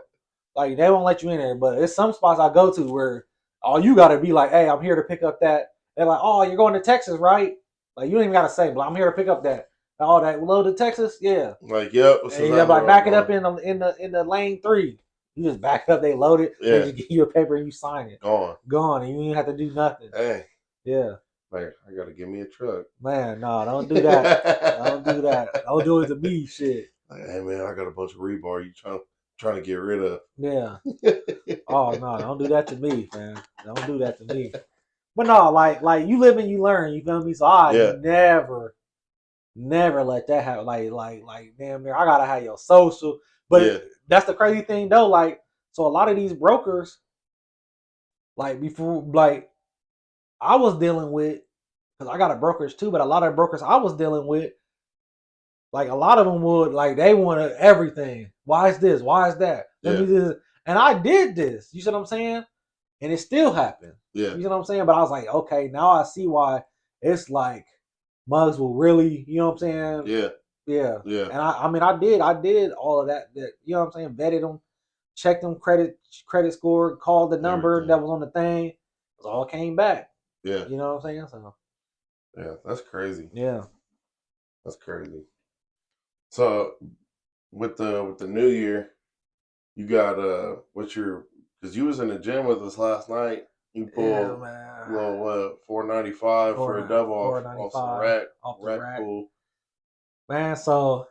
like they won't let you in there. But it's some spots I go to where all you gotta be like, hey, I'm here to pick up that. They're like, oh, you're going to Texas, right? Like you don't even gotta say, but I'm here to pick up that. All that load to Texas, yeah. Like, yep. And you like back it up in the lane 3. You just back it up, they load it, they just give you a paper and you sign it. Gone, and you don't have to do nothing. Hey. Yeah. Like, I gotta give me a truck. Man, no, don't do that. Don't do that. Don't do it to me, shit. Like, hey man, I got a bunch of rebar you trying to get rid of. Yeah. Oh no, don't do that to me, man. Don't do that to me. But no, like you live and you learn, you feel me? So I never let that happen. Like damn near I gotta have your social. But that's the crazy thing though, like, so a lot of these brokers, like before, like I was dealing with, because I got a brokerage too, but a lot of brokers I was dealing with, like a lot of them would, like they wanted everything. Why is this? Why is that? Let me do this. And I did this. You see what I'm saying? And it still happened. Yeah. You know what I'm saying? But I was like, okay, now I see why it's like mugs will really, you know what I'm saying? Yeah. Yeah. Yeah. And I did all of that, you know what I'm saying? Vetted them, checked them credit score, called the number that was on the thing. It all came back. Yeah. You know what I'm saying? So yeah, that's crazy. Yeah. That's crazy. So with the new year, you got because you was in the gym with us last night. You pulled a little $495 for a double off the rack pull. Man, so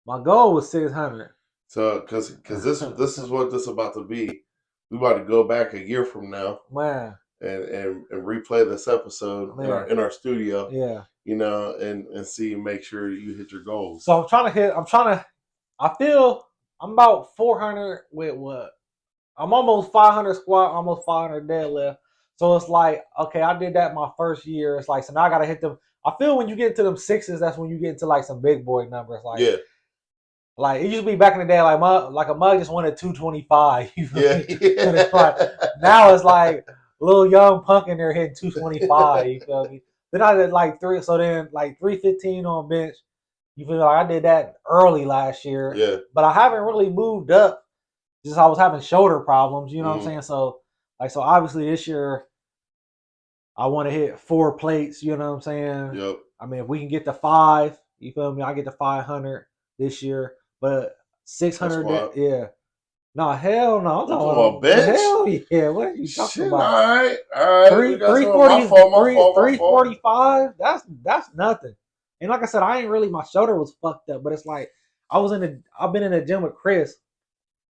my goal was 600. So because this is what this is about to be. We about to go back a year from now. Man. And replay this episode in our studio. Yeah. You know, and see, make sure you hit your goals. So I feel I'm about 400 with what? I'm almost 500 squat, almost 500 deadlift. So it's like, okay, I did that my first year. It's like, so now I got to hit them. I feel when you get into them sixes, that's when you get into like some big boy numbers. Like, yeah. Like it used to be back in the day, like a mug just wanted 225. Yeah. Like, now it's like little young punk in there hitting 225. You feel me? Then I did like 315 on bench. You feel like I did that early last year. Yeah. But I haven't really moved up. Just I was having shoulder problems. You know what I'm saying? So obviously this year I want to hit 4 plates. You know what I'm saying? Yep. I mean, if we can get to 5, you feel me? I get to 500 this year. But 600, yeah. No, hell no. I'm talking about bench. Hell yeah. What are you talking about? All right. 345. That's nothing. And like I said, my shoulder was fucked up. But it's like I've been in the gym with Chris.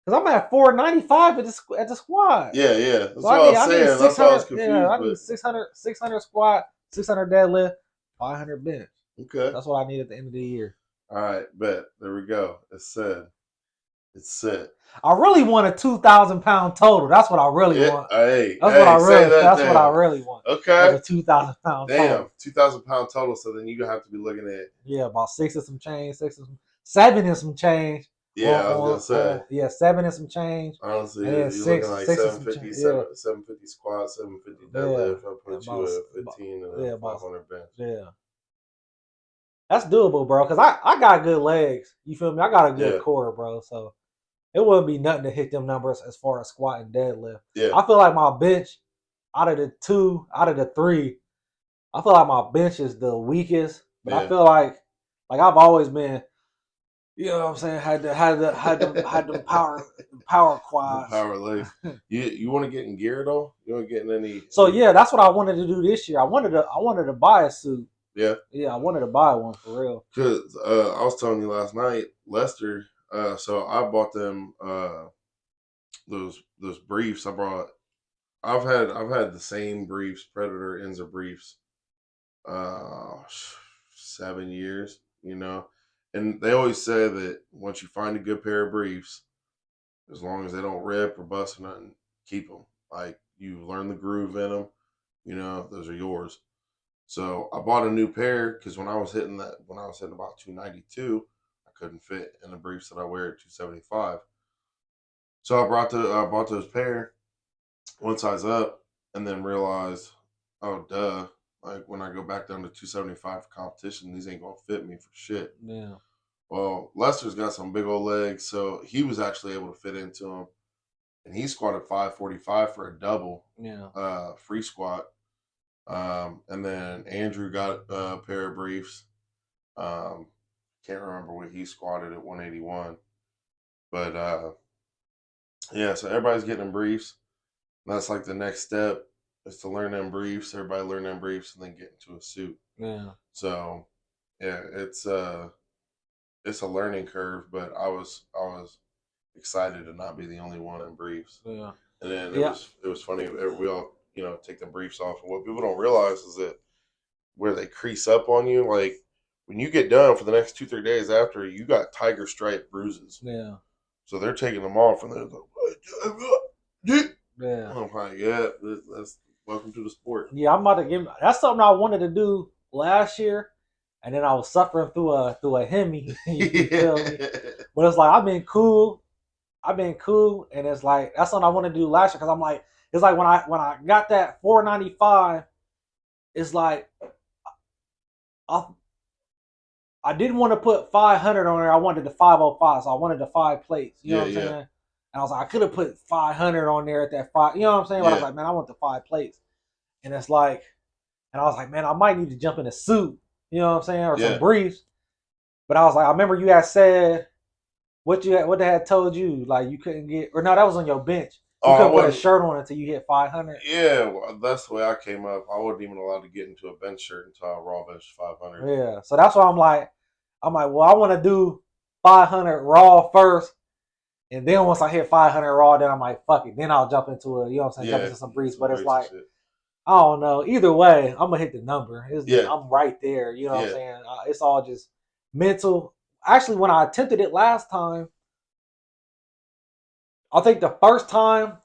Because I'm at 495 at the squat. Yeah. That's what I was saying. That's why I was confused. Yeah, I need 600 squat, 600 deadlift, 500 bench. Okay. That's what I need at the end of the year. All right, bet. There we go. It's set. I really want a 2,000-pound total. That's what I really want. That's what I really want. Okay. Like a 2,000-pound total. Damn, 2,000-pound total. So then you gonna have to be looking at about 6 and some change, 7 and some change. Yeah, I was gonna say 7 and some change. Honestly, you're looking like 750, 750 squat, 750 deadlift. I'll put you at 15 and 500 bench. Yeah. That's doable, bro, because I got good legs. You feel me? I got a good core, bro. So it wouldn't be nothing to hit them numbers as far as squat and deadlift. Yeah. I feel like my bench, out of the 3, I feel like my bench is the weakest. But I feel like I've always been, you know what I'm saying, had them power quads. Power legs. You want to get in gear though? You want to get in any? So yeah, that's what I wanted to do this year. I wanted to buy a suit. Yeah. Yeah, I wanted to buy one for real. Because I was telling you last night, Lester. So I bought them those briefs. I've had the same briefs, Predator Enza briefs, 7 years. You know, and they always say that once you find a good pair of briefs, as long as they don't rip or bust or nothing, keep them. Like you learn the groove in them. You know, those are yours. So I bought a new pair because when I was hitting about 292, I couldn't fit in the briefs that I wear at 275. So I bought those pair, one size up, and then realized, oh duh, like when I go back down to 275 for competition, these ain't gonna fit me for shit. Yeah. Well, Lester's got some big old legs, so he was actually able to fit into them, and he squatted 545 for a double, free squat. And then Andrew got a pair of briefs. Can't remember what he squatted at 181. But yeah, so everybody's getting them briefs. That's like the next step is to learn them briefs. Everybody learn them briefs and then get into a suit. Yeah. So yeah, it's a learning curve, but I was excited to not be the only one in briefs. Yeah. And then it was funny. We all take the briefs off. And what people don't realize is that where they crease up on you, like when you get done for the next 2-3 days after, you got tiger stripe bruises. Yeah. So they're taking them off, and they're like, yeah. I'm like, yeah, that's welcome to the sport. Yeah, I'm about to give. That's something I wanted to do last year, and then I was suffering through a Hemi. You feel me? But it's like I've been cool, and it's like that's something I want to do last year because I'm like. It's like when I got that 495, it's like I didn't want to put 500 on there. I wanted the 505, so I wanted the 5 plates. You know what I'm saying? And I was like, I could have put 500 on there at that 5. You know what I'm saying? But I was like, man, I want the 5 plates. And it's like, and I was like, man, I might need to jump in a suit. You know what I'm saying? Or some briefs. But I was like, I remember you had said what they had told you, like you couldn't get, or no, that was on your bench. You couldn't put a shirt on until you hit 500. Yeah, well, that's the way I came up. I wasn't even allowed to get into a bench shirt until I raw bench 500. Yeah, so that's why I'm like, well, I want to do 500 raw first, and then once I hit 500 raw, then I'm like, fuck it. Then I'll jump into you know what I'm saying, jump into some briefs. But it's like, I don't know. Either way, I'm gonna hit the number. I'm right there. You know what I'm saying? It's all just mental. Actually, when I attempted it last time, I think the first time,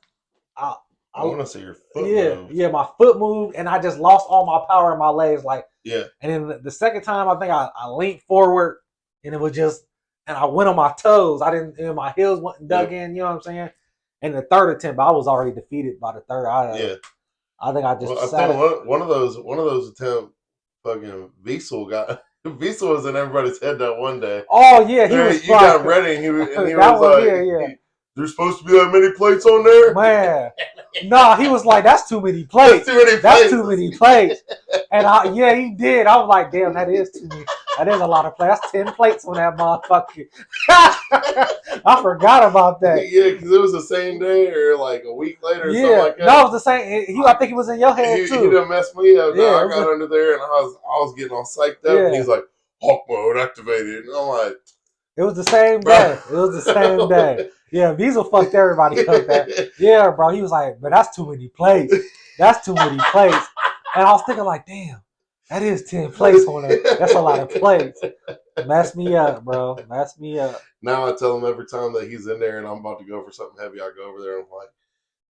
I want to say your foot moved. Yeah, my foot moved, and I just lost all my power in my legs. Like, and then the second time, I think I leaned forward, and it was just, and I went on my toes. I didn't, and my heels wasn't dug in. You know what I'm saying? And the third attempt, I was already defeated by the third. I think I just sat. One of those attempts, fucking Wiesel got. Wiesel was in everybody's head that one day. Oh yeah, he was. You got ready, and he was like, "There's supposed to be that many plates on there." Man, no, he was like, "That's too many plates. That's too many plates." And he did. I was like, "Damn, that is too many. That is a lot of plates. That's 10 plates on that motherfucker." I forgot about that. Yeah, because it was the same day or like a week later. Or something like that. No, it was the same. I think he was in your head too. He done messed me up. I got under there and I was getting all psyched up. And he's like, "Hawk mode activated." And I'm like, it was the same day. It was the same day. Yeah, Diesel fucked everybody up that. Yeah, bro. He was like, "But that's too many plates. That's too many plates." And I was thinking like, damn, that is 10 plates on it. That's a lot of plates. Mess me up, bro. Mess me up. Now I tell him every time that he's in there and I'm about to go for something heavy, I go over there and I'm like,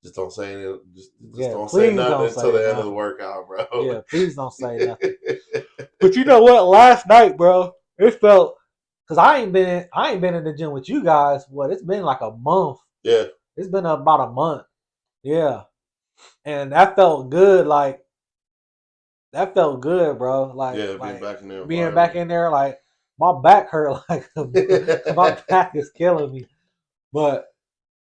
just don't say anything. Just don't say nothing until the end of the workout, bro. Yeah, please don't say nothing. But you know what? Last night, bro, it felt, because I ain't been in the gym with you guys. It's been like a month. Yeah. It's been about a month. Yeah. And that felt good. Like, that felt good, bro. Like, being back in there, like, my back hurt. Like, my back is killing me. But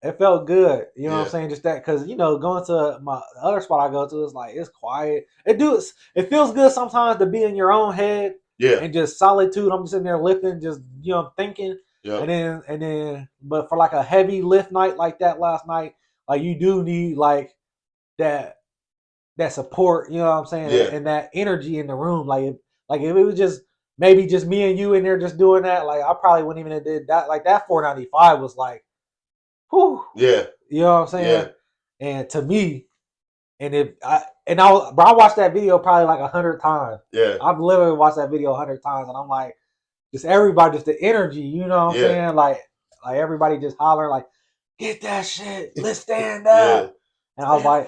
it felt good. You know what I'm saying? Just that, because, going to the other spot I go to, it's like, it's quiet. It feels good sometimes to be in your own head. Yeah. And just solitude. I'm just sitting there lifting, just, thinking. Yep. And then, but for like a heavy lift night like that last night, like you do need like that support. You know what I'm saying? Yeah. And that energy in the room. Like if it was just maybe just me and you in there just doing that, like I probably wouldn't even have did that. Like that 495 was like, whew. Yeah. You know what I'm saying? Yeah. And to me, bro, I watched that video probably like 100 times. Yeah. I've literally watched that video 100 times, and I'm like, just everybody, just the energy. You know what I'm Yeah. saying? Like everybody just hollering, like, get that shit. Let's stand Yeah. up. And I was like,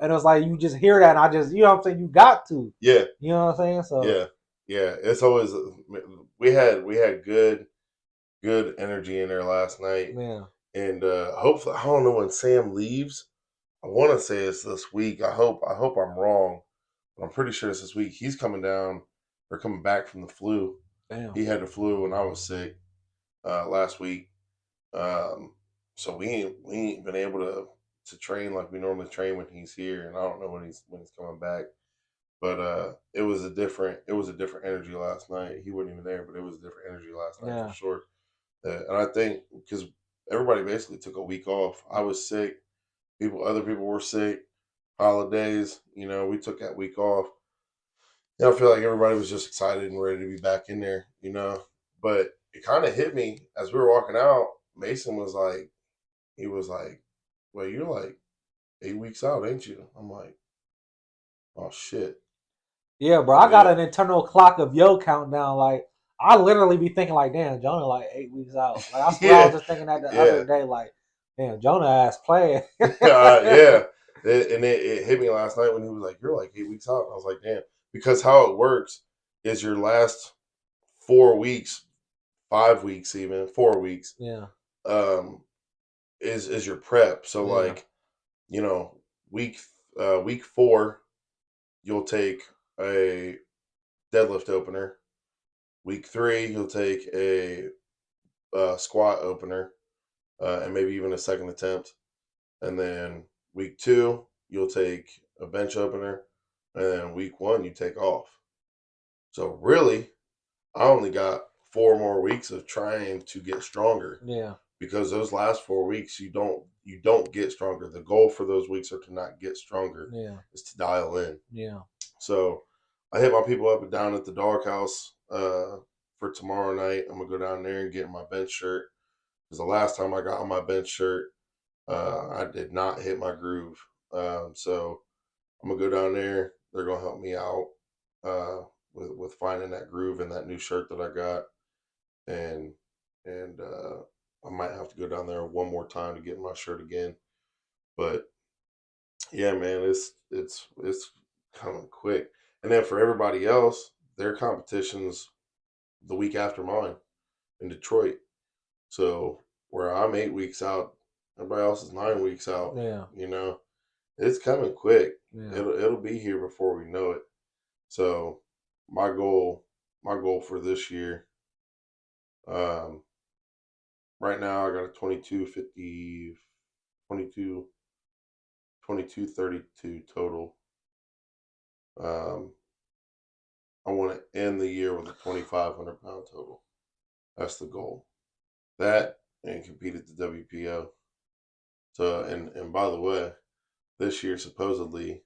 and it was like you just hear that, and I just, you know what I'm saying? You got to. Yeah. You know what I'm saying? So Yeah. Yeah. It's always we had good energy in there last night. yeah. And hopefully I don't know when Sam leaves. I want to say it's this week. I hope I'm wrong, but I'm pretty sure it's this week. He's coming down or coming back from the flu. Damn. He had the flu when I was sick last week. So we ain't been able to train like we normally train when he's here, and I don't know when he's coming back. But it was a different energy last night. He wasn't even there, but it was a different energy last night Yeah. for sure. And I think because everybody basically took a week off. I was sick. Other people were sick. Holidays, we took that week off. And I feel like everybody was just excited and ready to be back in there, But it kind of hit me as we were walking out. Mason was like, well, you're like 8 weeks out, ain't you? I'm like, oh shit. Yeah, bro. I got Yeah. an internal clock of yo countdown. Like I literally be thinking like, damn, Jonah like 8 weeks out. Like I swear I was Yeah. just thinking that the Yeah. other day, like, damn, Jonah ass playing. Yeah. It hit me last night when he was like, you're like 8 weeks out. And I was like, damn. Because how it works is your last 4 weeks, 5 weeks, even 4 weeks, Yeah. um, is your prep. So Yeah. like, week week 4, you'll take a deadlift opener. Week 3, you'll take a squat opener, and maybe even a second attempt. And then week 2, you'll take a bench opener, and then week 1, you take off. So really, I only got 4 more weeks of trying to get stronger. Yeah. Because those last 4 weeks, you don't get stronger. The goal for those weeks are to not get stronger. Yeah. Is to dial in. Yeah. So I hit my people up and down at the doghouse for tomorrow night. I'm gonna go down there and get my bench shirt. Because the last time I got on my bench shirt, I did not hit my groove. So I'm gonna go down there. They're gonna help me out with finding that groove in that new shirt that I got, and I might have to go down there one more time to get my shirt again. But yeah, man, it's coming quick. And then for everybody else, their competition's the week after mine in Detroit. So where I'm 8 weeks out, everybody else is 9 weeks out. Yeah. It's coming quick. Yeah. It'll be here before we know it. So my goal for this year, um, right now I got a 22:50, 22, 22:32 total. I want to end the year with a 2,500 pound total. That's the goal. That and compete at the WPO. So and by the way, this year supposedly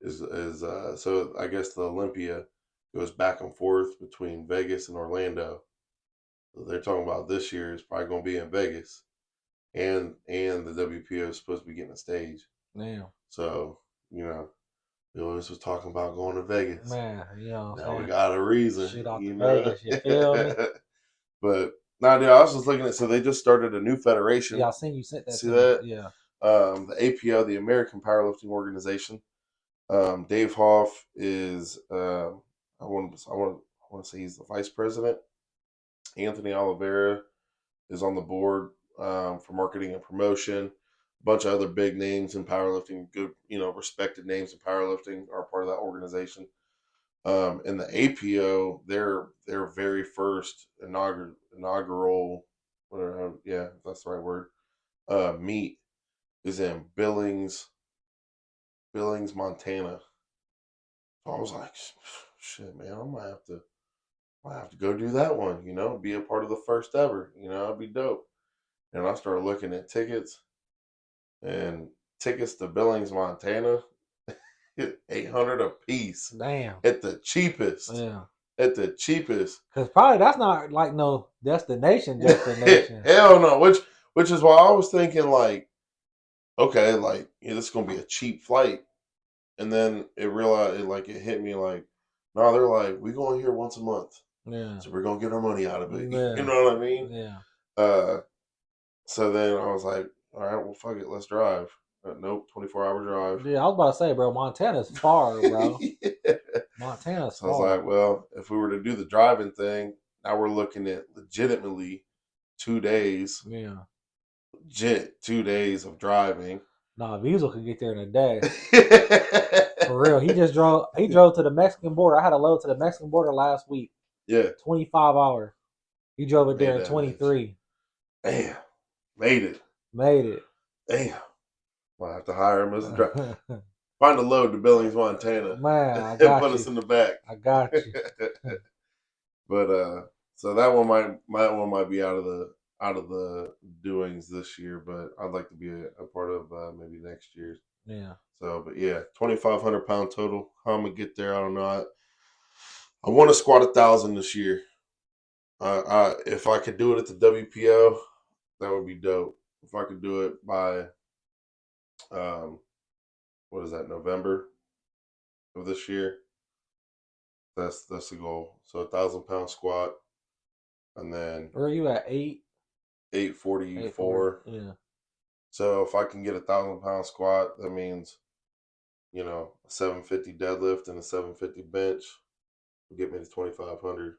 is so I guess the Olympia goes back and forth between Vegas and Orlando. So they're talking about this year is probably going to be in Vegas, and the WPO is supposed to be getting a stage. Damn. So we always was talking about going to Vegas. Man, Now we got a reason. Shoot out to Vegas, you feel me? But dude, I was just looking at. So they just started a new federation. Yeah, I seen you sent that. See to that? Me. Yeah. The APO, the American Powerlifting Organization. Dave Hoff is. I want to say he's the vice president. Anthony Oliveira is on the board for marketing and promotion. A bunch of other big names in powerlifting, good, respected names in powerlifting are part of that organization. And the APO, their very first inaugural, whatever, yeah, if that's the right word, meet is in Billings, Montana. So I was like, shit, man, I might have to I have to go do that one, be a part of the first ever, that'd be dope. And I started looking at tickets, and tickets to Billings, Montana, 800 a piece Damn. at the cheapest. Yeah. At the cheapest. Because probably that's not like no destination. Hell no. Which is why I was thinking like, okay, like this is gonna be a cheap flight, and then it hit me like, no, they're like, we going here once a month, Yeah. so we're gonna get our money out of it. Yeah. You know what I mean? Yeah. So then I was like, all right, well, fuck it, let's drive. Nope, 24-hour drive. Yeah, I was about to say, bro, Montana's far, bro. Yeah. Montana's so far. I was like, well, if we were to do the driving thing, now we're looking at legitimately 2 days. Yeah. Legit 2 days of driving. Nah, Diesel could get there in a day. For real. He drove to the Mexican border. I had a load to the Mexican border last week. Yeah. 25 hours. He drove it there in 23. Damn. Made it. Damn. Might have to hire him as a driver. Find a load to Billings, Montana. Man, I got put us in the back. I got you. But so that one might be out of the doings this year, but I'd like to be a part of maybe next year's. Yeah. So, but yeah, 2,500 pound total. How I'm gonna get there, I don't know. I want to squat 1,000 this year. If I could do it at the WPO, that would be dope. If I could do it by, what is that, November of this year? That's the goal. So 1,000 pound squat, and then where are you at? 844. Yeah. So if I can get 1,000 pound squat, that means, a 750 deadlift and a 750 bench will get me to 2,500.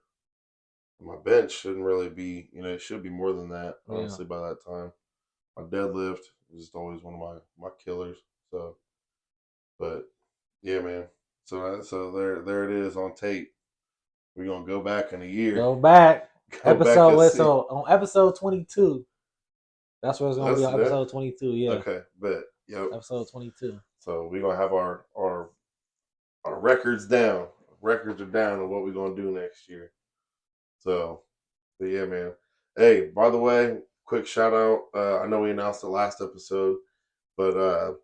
My bench shouldn't really be, it should be more than that, honestly, by that time. My deadlift is just always one of my killers. So, but yeah, man. So there it is on tape. We're gonna go back in a year. Go back. On episode 22. That's where it's gonna be on episode 22. Yeah. Okay, bet. Yep. Episode 22. So we're gonna have our records down. Records are down on what we're gonna do next year. So, but yeah, man. Hey, by the way, quick shout out. I know we announced the last episode, but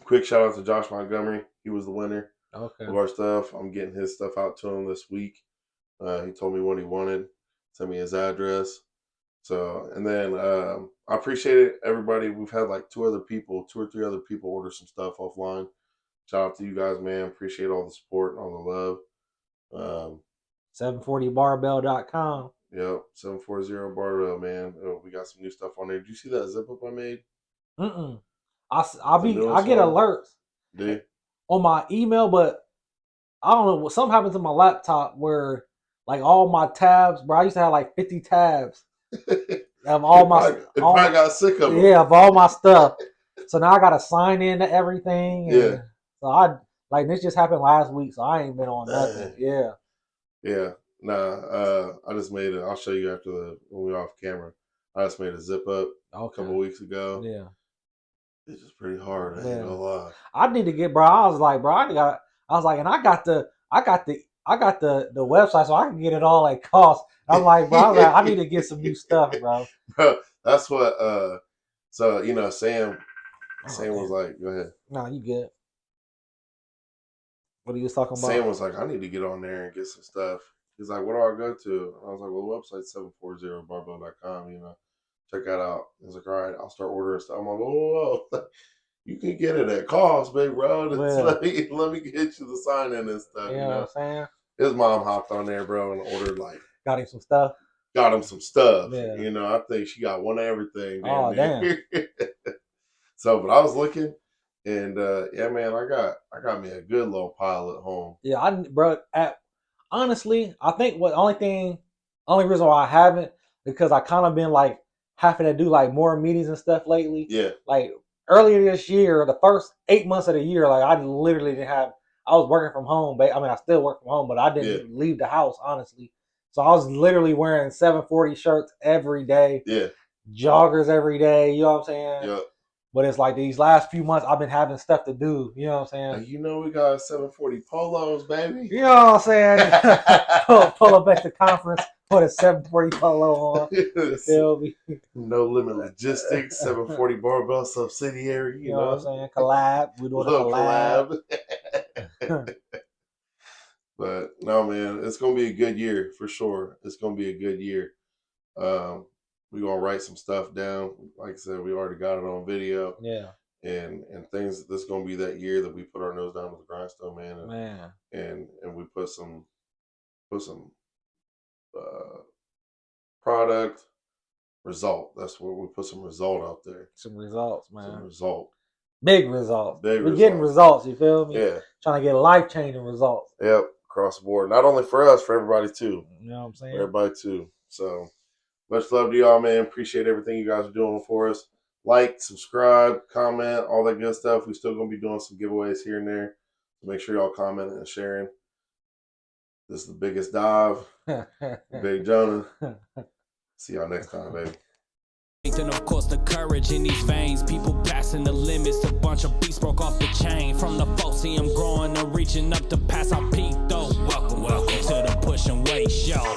quick shout out to Josh Montgomery. He was the winner of our stuff. I'm getting his stuff out to him this week. He told me what he wanted, sent me his address. So, and then I appreciate it, everybody. We've had like 2 or 3 other people order some stuff offline. Shout out to you guys, man. Appreciate all the support and all the love. 740barbell.com. Yep, 740 Barbell, man. We got some new stuff on there. Did you see that zip up I made? I get alerts on my email, but I don't know what something happened to my laptop where like all my tabs, bro. I used to have like 50 tabs of all my. It probably got sick of them. Yeah, of all my stuff. So now I gotta sign in to everything. And yeah. So this just happened last week, so I ain't been on nothing. Yeah. Yeah. Nah. I just made it. I'll show you when we're off camera. I just made a zip up a couple weeks ago. Yeah. It's just pretty hard. I ain't gonna lie. I need to get, bro. I was like, and I got the website, so I can get it all at cost. I'm like, bro, I need to get some new stuff, bro. Bro, that's what. So Sam was like, go ahead. No, you good. What are you talking about? Sam was like, I need to get on there and get some stuff. He's like, what do I go to? I was like, well, the website's 740barbell.com. Check that out. He's like, all right, I'll start ordering stuff. I'm like, whoa. You can get it at cost, big bro. Let me get you the sign in and stuff. You know what I'm saying? His mom hopped on there, bro, and ordered got him some stuff. Yeah. I think she got one of everything. Damn. So, but I was looking, and yeah, man, I got me a good little pile at home. Yeah, honestly, I think only reason why I haven't, because I kind of been like having to do like more meetings and stuff lately. Yeah. Like earlier this year, the first 8 months of the year, like I literally didn't have. I was working from home. I mean, I still work from home, but I didn't leave the house, honestly. So I was literally wearing 740 shirts every day. Yeah. Joggers every day. You know what I'm saying? Yeah. But it's like these last few months, I've been having stuff to do. You know what I'm saying? You know we got 740 polos, baby. You know what I'm saying? pull up at the conference, put a 740 polo on. You feel me? No Limit Logistics, 740 Barbell subsidiary. You know what I'm saying? Collab. We're doing a collab. But no, man, it's gonna be a good year for sure. It's gonna be a good year. We're gonna write some stuff down. Like I said, we already got it on video. Yeah. And things. This is gonna be that year that we put our nose down to the grindstone, man. And we put some product result. That's where we put some result out there. Some results, man. Some result. Big results. We're getting results. You feel me? Yeah. Trying to get life changing results. Yep. Across the board. Not only for us, for everybody too. You know what I'm saying? For everybody too. So much love to y'all, man. Appreciate everything you guys are doing for us. Like, subscribe, comment, all that good stuff. We're still going to be doing some giveaways here and there. So make sure y'all commenting and sharing. This is the biggest Dav, Big Jonah. See y'all next time, baby. And of course the courage in these veins, people passing the limits, a bunch of beasts broke off the chain. From the folks, see them growing and reaching up to pass out peak though. Welcome to the Push and Wait Show.